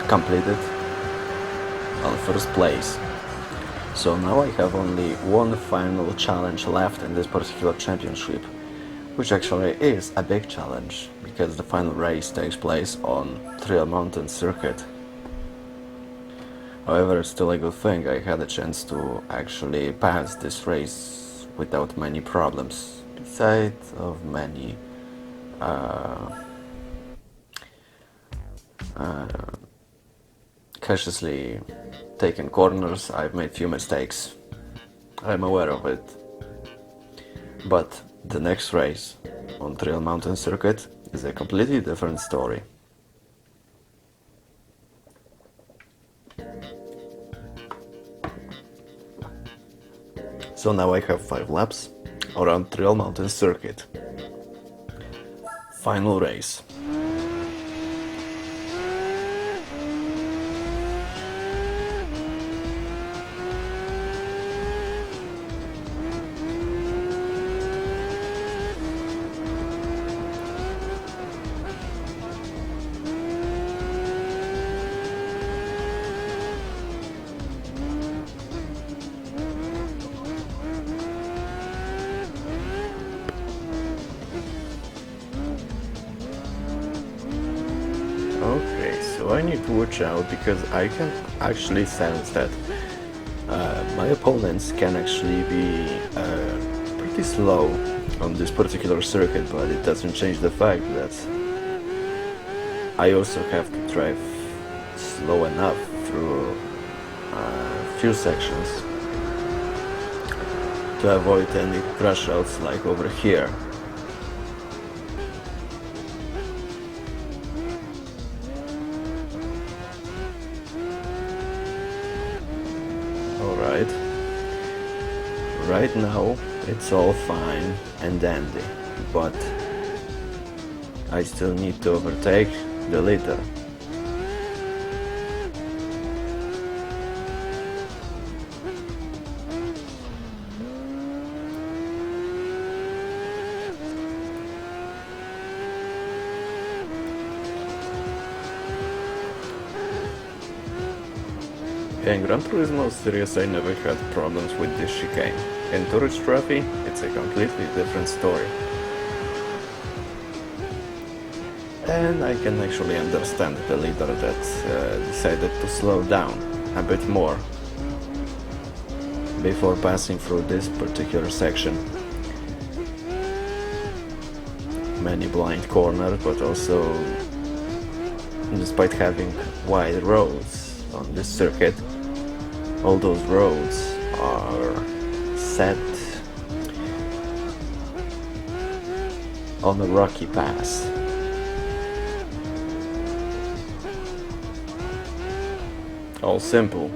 completed on first place. So now I have only one final challenge left in this particular championship, which actually is a big challenge because the final race takes place on Trail Mountain Circuit. However, it's still a good thing I had a chance to actually pass this race without many problems, besides of many cautiously taken corners. I've made few mistakes, I'm aware of it, but the next race on Trail Mountain Circuit is a completely different story. So now I have 5 laps around Trail Mountain Circuit. Final race. Okay, so I need to watch out because I can actually sense that my opponents can actually be pretty slow on this particular circuit, but it doesn't change the fact that I also have to drive slow enough through a few sections to avoid any crash outs like over here. Alright, right now it's all fine and dandy, but I still need to overtake the leader. In Gran Turismo series I never had problems with this chicane. In Tourist Trophy it's a completely different story. And I can actually understand the leader that decided to slow down a bit more before passing through this particular section. Many blind corners, but also despite having wide roads on this circuit, all those roads are set on a rocky pass. All simple.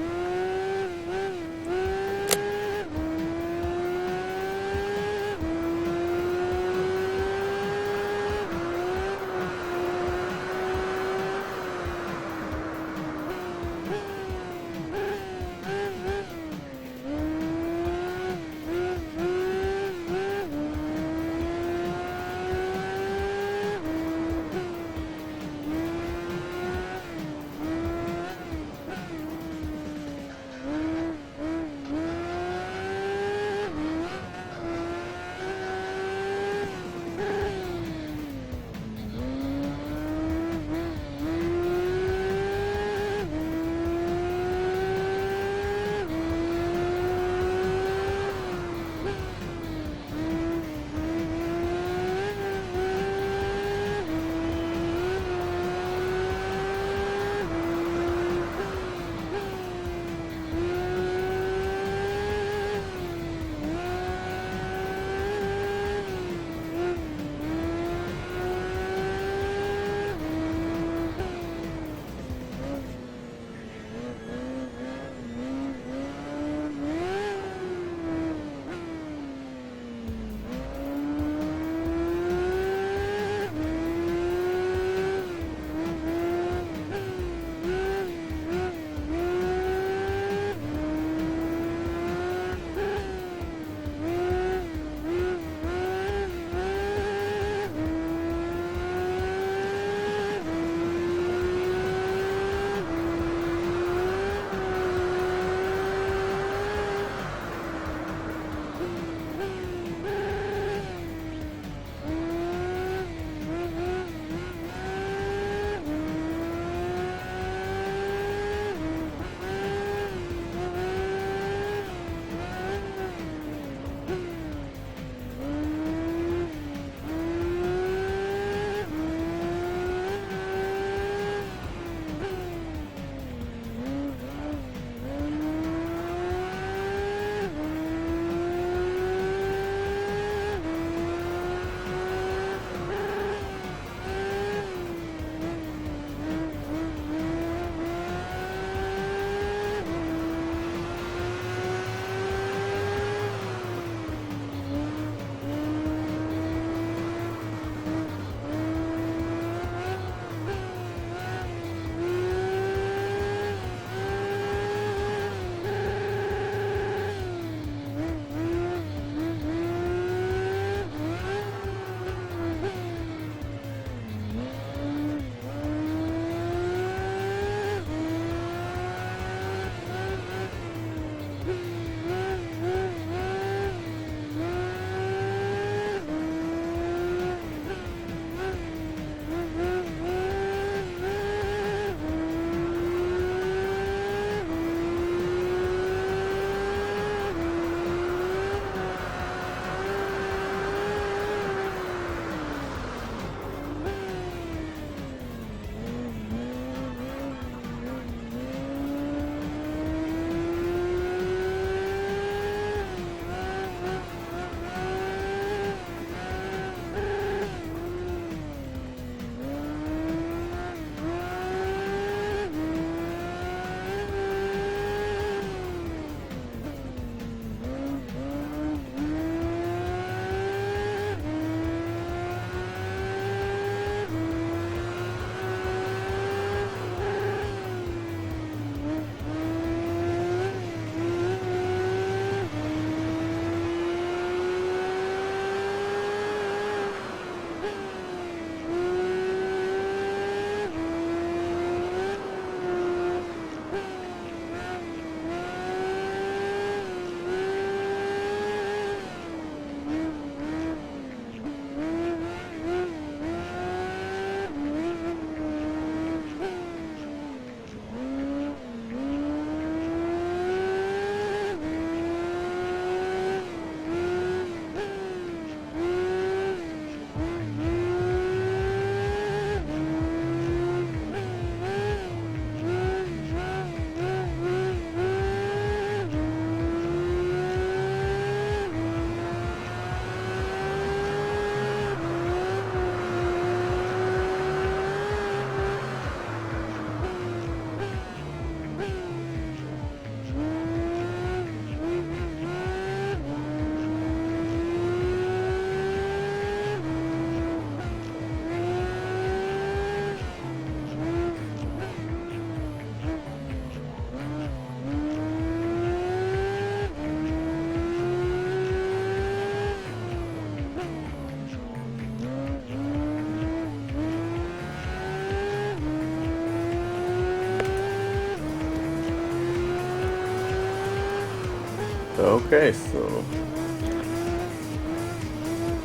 Okay, so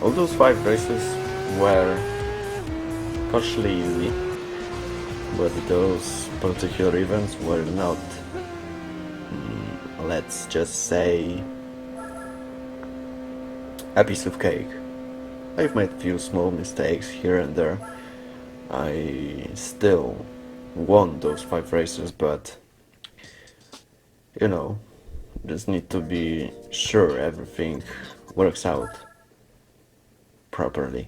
all those 5 races were partially easy, but those particular events were not, let's just say, a piece of cake. I've made a few small mistakes here and there. I still won those 5 races, but you know, just need to be sure everything works out properly.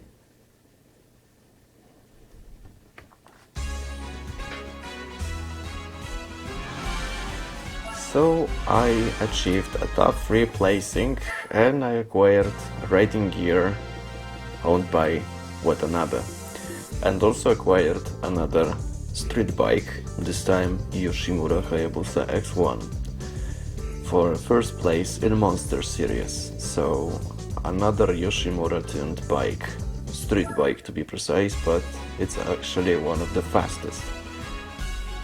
So I achieved a top 3 placing and I acquired riding gear owned by Watanabe, and also acquired another street bike, this time Yoshimura Hayabusa X1, for first place in Monster Series. So another Yoshimura tuned bike, street bike to be precise, but it's actually one of the fastest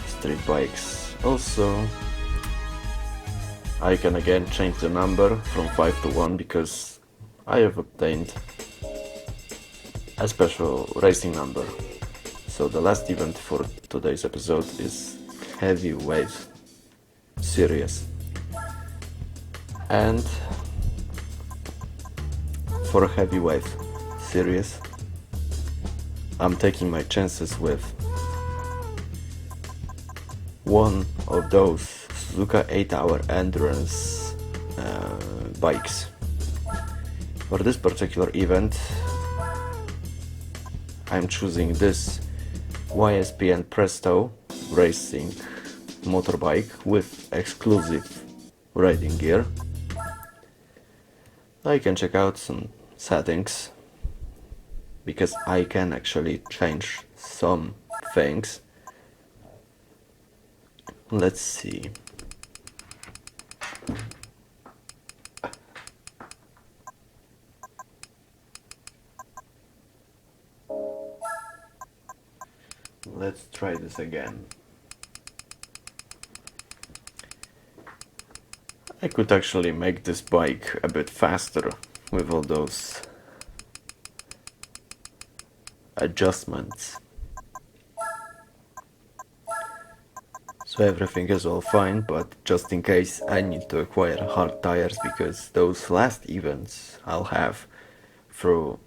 street bikes. Also, I can again change the number from 5 to 1 because I have obtained a special racing number. So the last event for today's episode is Heavyweight Series. And for Heavyweight Series, I'm taking my chances with one of those Suzuka 8-hour endurance bikes. For this particular event, I'm choosing this YSPN Presto racing motorbike with exclusive riding gear. I can check out some settings because I can actually change some things. Let's see. Let's try this again. I could actually make this bike a bit faster with all those adjustments. So everything is all fine, but just in case I need to acquire hard tires because those last events I'll have through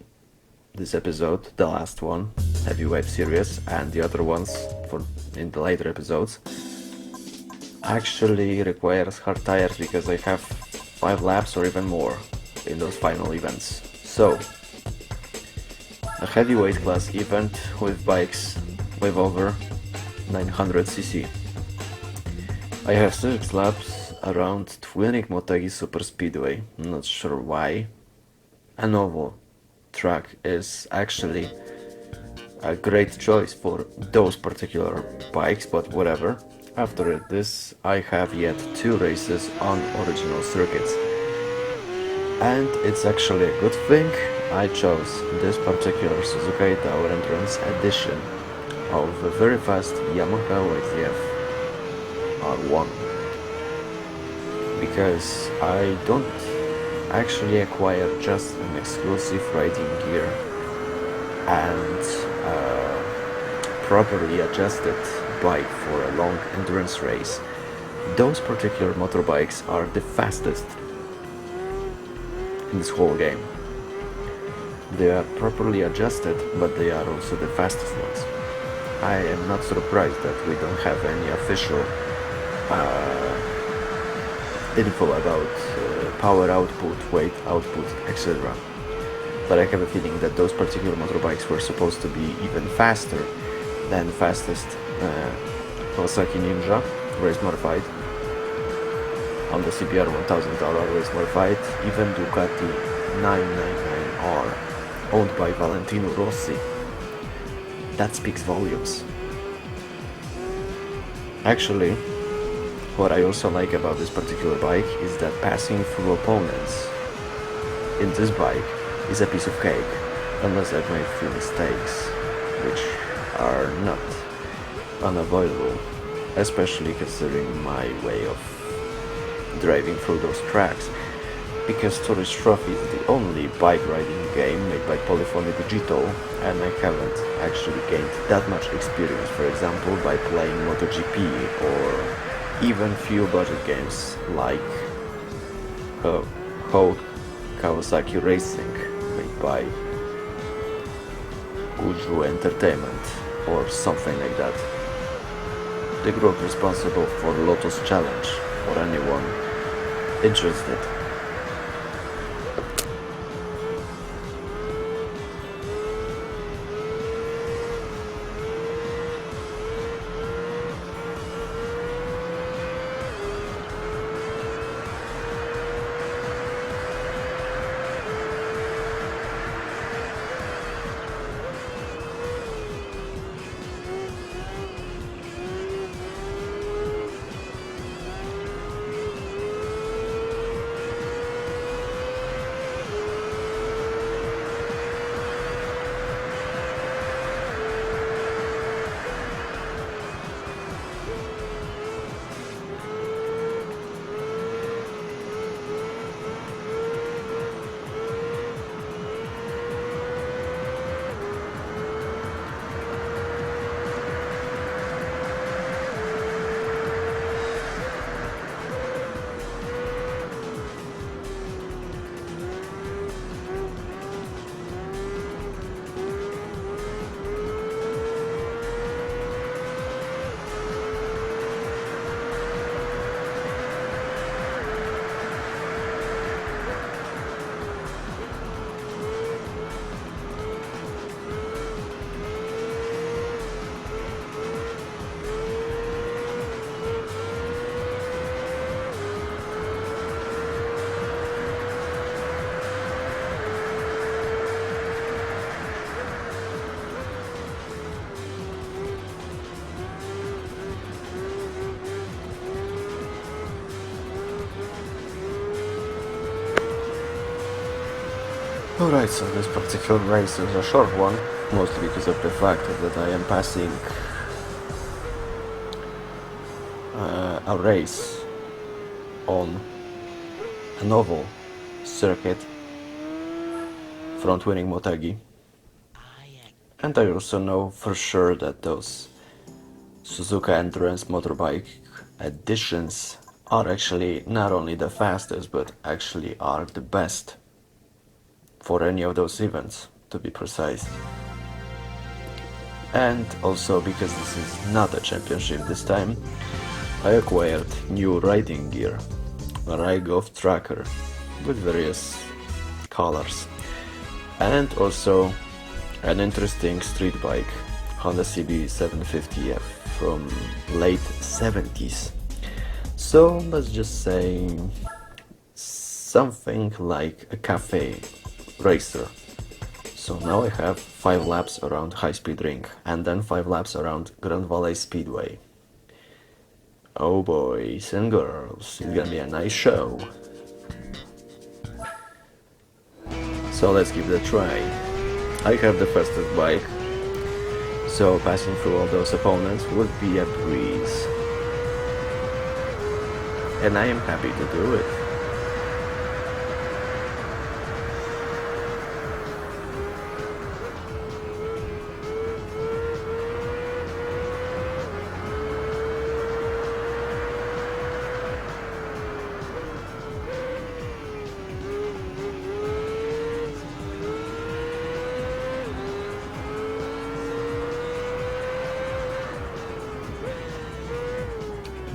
this episode, the last one, Heavyweight Series, and the other ones for in the later episodes, actually requires hard tires because I have 5 laps or even more in those final events. So, a heavyweight class event with bikes with over 900cc. I have 6 laps around Twinning Motegi Super Speedway, not sure why. A novel track is actually a great choice for those particular bikes, but whatever. After this, I have yet 2 races on original circuits. And it's actually a good thing I chose this particular Suzuka 8-hour endurance edition of a very fast Yamaha YZF-R1, because I don't actually acquire just an exclusive riding gear and properly adjusted bike for a long endurance race. Those particular motorbikes are the fastest in this whole game. They are properly adjusted, but they are also the fastest ones. I am not surprised that we don't have any official info about power output, weight output, etc. But I have a feeling that those particular motorbikes were supposed to be even faster than the fastest Kawasaki Ninja race modified, on the CBR $1000 race modified, even Ducati 999R owned by Valentino Rossi. That speaks volumes. Actually, what I also like about this particular bike is that passing through opponents in this bike is a piece of cake, unless I've made a few mistakes, which are not unavoidable, especially considering my way of driving through those tracks. because Tourist Trophy is the only bike riding game made by Polyphony Digital, and I haven't actually gained that much experience, for example, by playing MotoGP or even few budget games like Kawasaki Racing made by Uju Entertainment or something like that. The group responsible for Lotus Challenge for anyone interested. Alright, so this particular race is a short one, mostly because of the fact that I am passing a race on a novel circuit, front-winning Motegi. And I also know for sure that those Suzuka Endurance motorbike editions are actually not only the fastest, but actually are the best for any of those events, to be precise. And also because this is not a championship this time, I acquired new riding gear, a Rygolf tracker with various colors, and also an interesting street bike, Honda CB 750F from late 70s. So let's just say something like a cafe racer. So now I have 5 laps around High Speed Ring and then 5 laps around Grand Valley Speedway. Oh boys and girls, it's gonna be a nice show. So let's give it a try. I have the fastest bike, so passing through all those opponents would be a breeze. And I am happy to do it.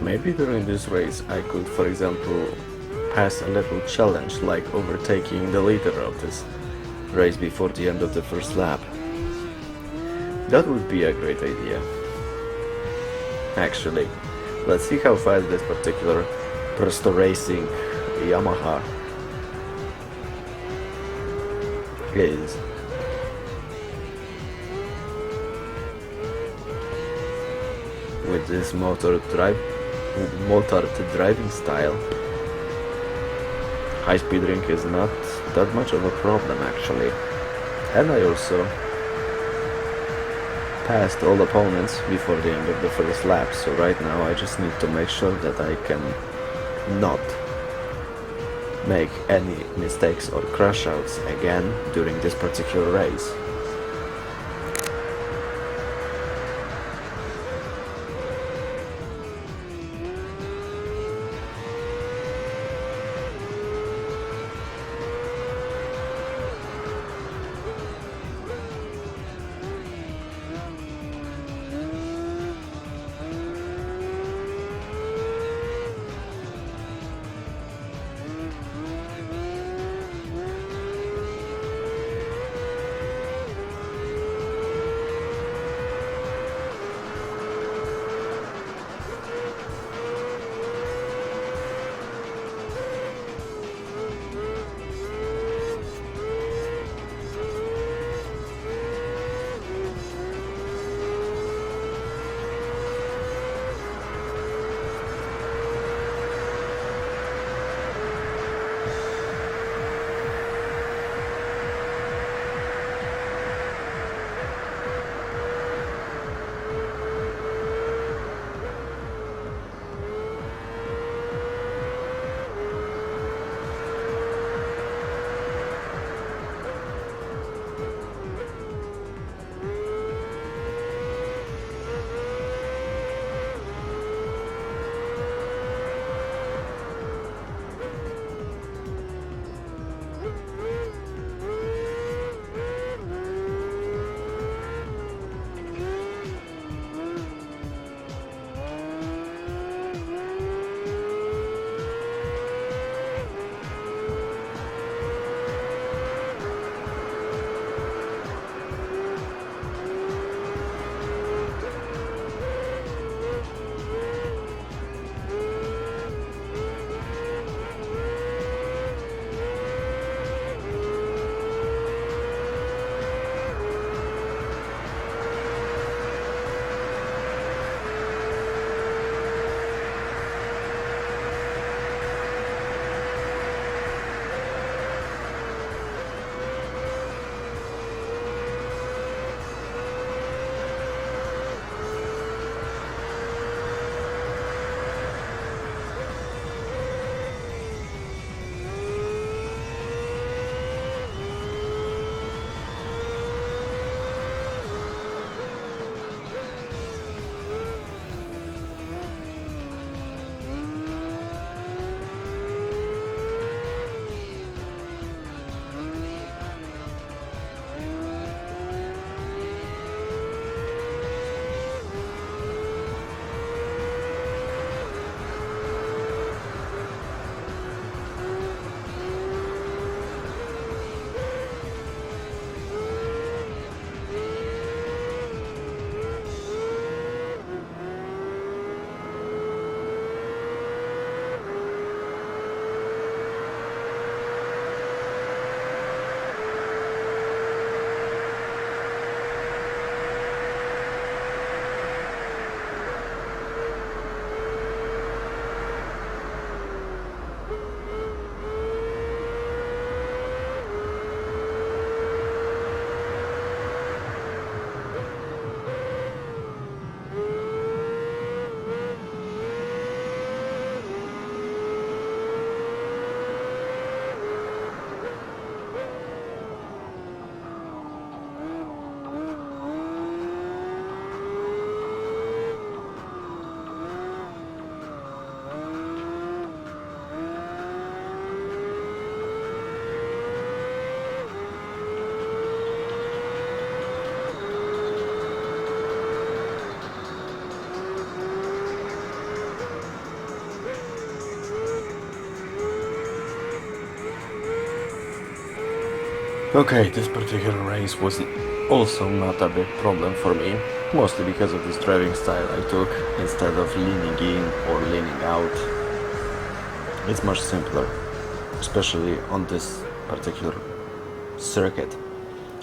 Maybe during this race I could, for example, pass a little challenge like overtaking the leader of this race before the end of the first lap. That would be a great idea. Actually, let's see how fast this particular Presto Racing Yamaha is. With this motored driving style, High Speed Ring is not that much of a problem actually. And I also passed all opponents before the end of the first lap, so right now I just need to make sure that I can not make any mistakes or crash outs again during this particular race. Okay, this particular race was also not a big problem for me, mostly because of this driving style I took. Instead of leaning in or leaning out, it's much simpler, especially on this particular circuit,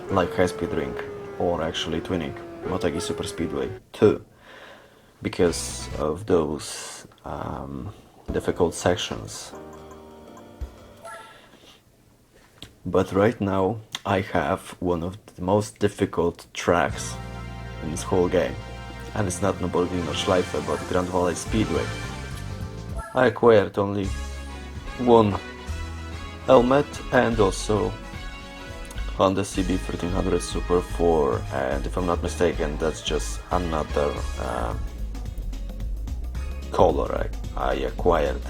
like High Speed Ring, or actually Twinning, Motegi Super Speedway 2, because of those difficult sections. But right now I have one of the most difficult tracks in this whole game, and it's not Nürburgring or Schleife, but Grand Valley Speedway. I acquired only one helmet, and also on the CB1300 Super 4, and if I'm not mistaken, that's just another color I acquired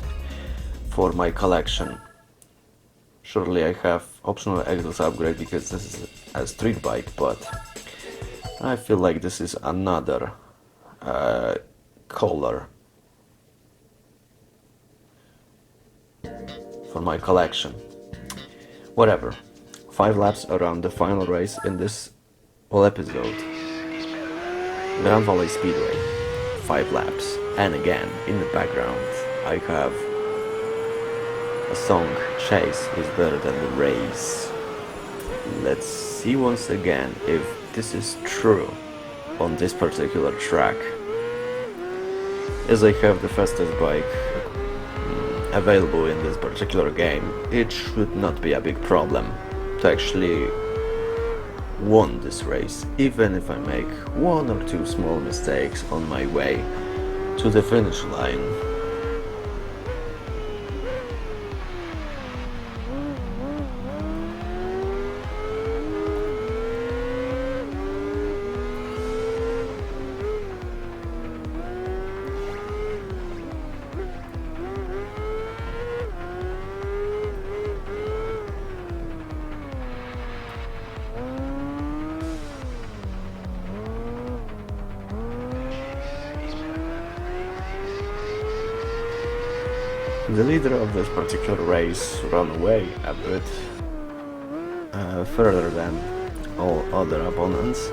for my collection. Surely I have optional exhaust upgrade because this is a street bike, but I feel like this is another color for my collection. Whatever. 5 laps around the final race in this whole episode. Grand Valley Speedway. 5 laps. And again, in the background, I have a song, Chase is better than the race. Let's see once again if this is true on this particular track. As I have the fastest bike available in this particular game, it should not be a big problem to actually win this race, even if I make 1 or 2 small mistakes on my way to the finish line. The leader of this particular race ran away a bit further than all other opponents,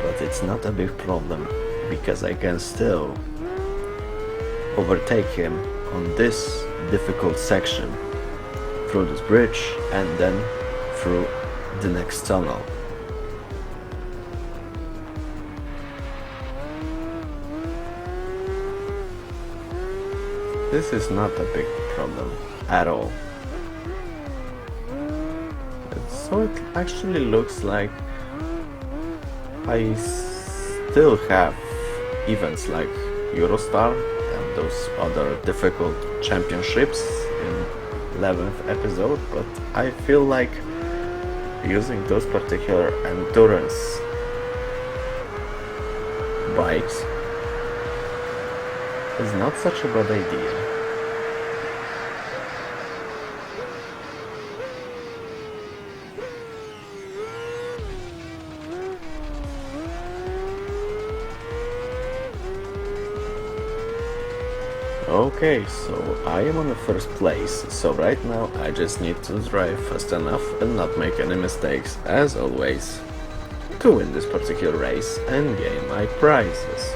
but it's not a big problem because I can still overtake him on this difficult section through this bridge and then through the next tunnel. This is not a big problem at all. So it actually looks like I still have events like Eurostar and those other difficult championships in 11th episode, but I feel like using those particular endurance bikes is not such a bad idea. Okay, so I am on the first place, so right now I just need to drive fast enough and not make any mistakes, as always, to win this particular race and gain my prizes.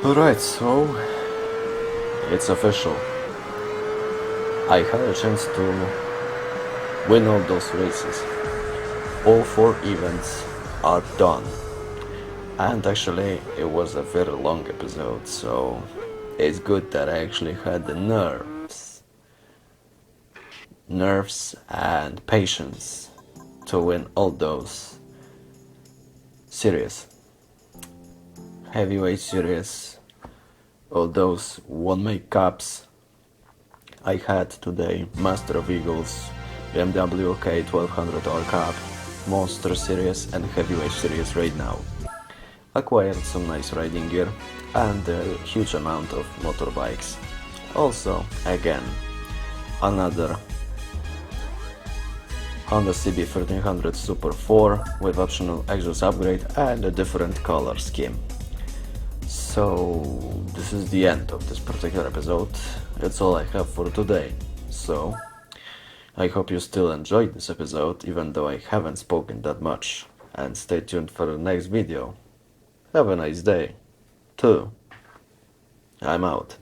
Alright, so it's official. I had a chance to win all those races. All 4 events are done. And actually it was a very long episode, so it's good that I actually had the nerves and patience to win all those series. Heavyweight series, all those one-make cups. I had today Master of Eagles, BMW K1200R Cup, Monster Series and Heavyweight Series right now. Acquired some nice riding gear and a huge amount of motorbikes. Also, again, another Honda CB1300 Super 4 with optional exhaust upgrade and a different color scheme. So this is the end of this particular episode. It's all I have for today. So I hope you still enjoyed this episode, even though I haven't spoken that much. And stay tuned for the next video. Have a nice day, too. I'm out.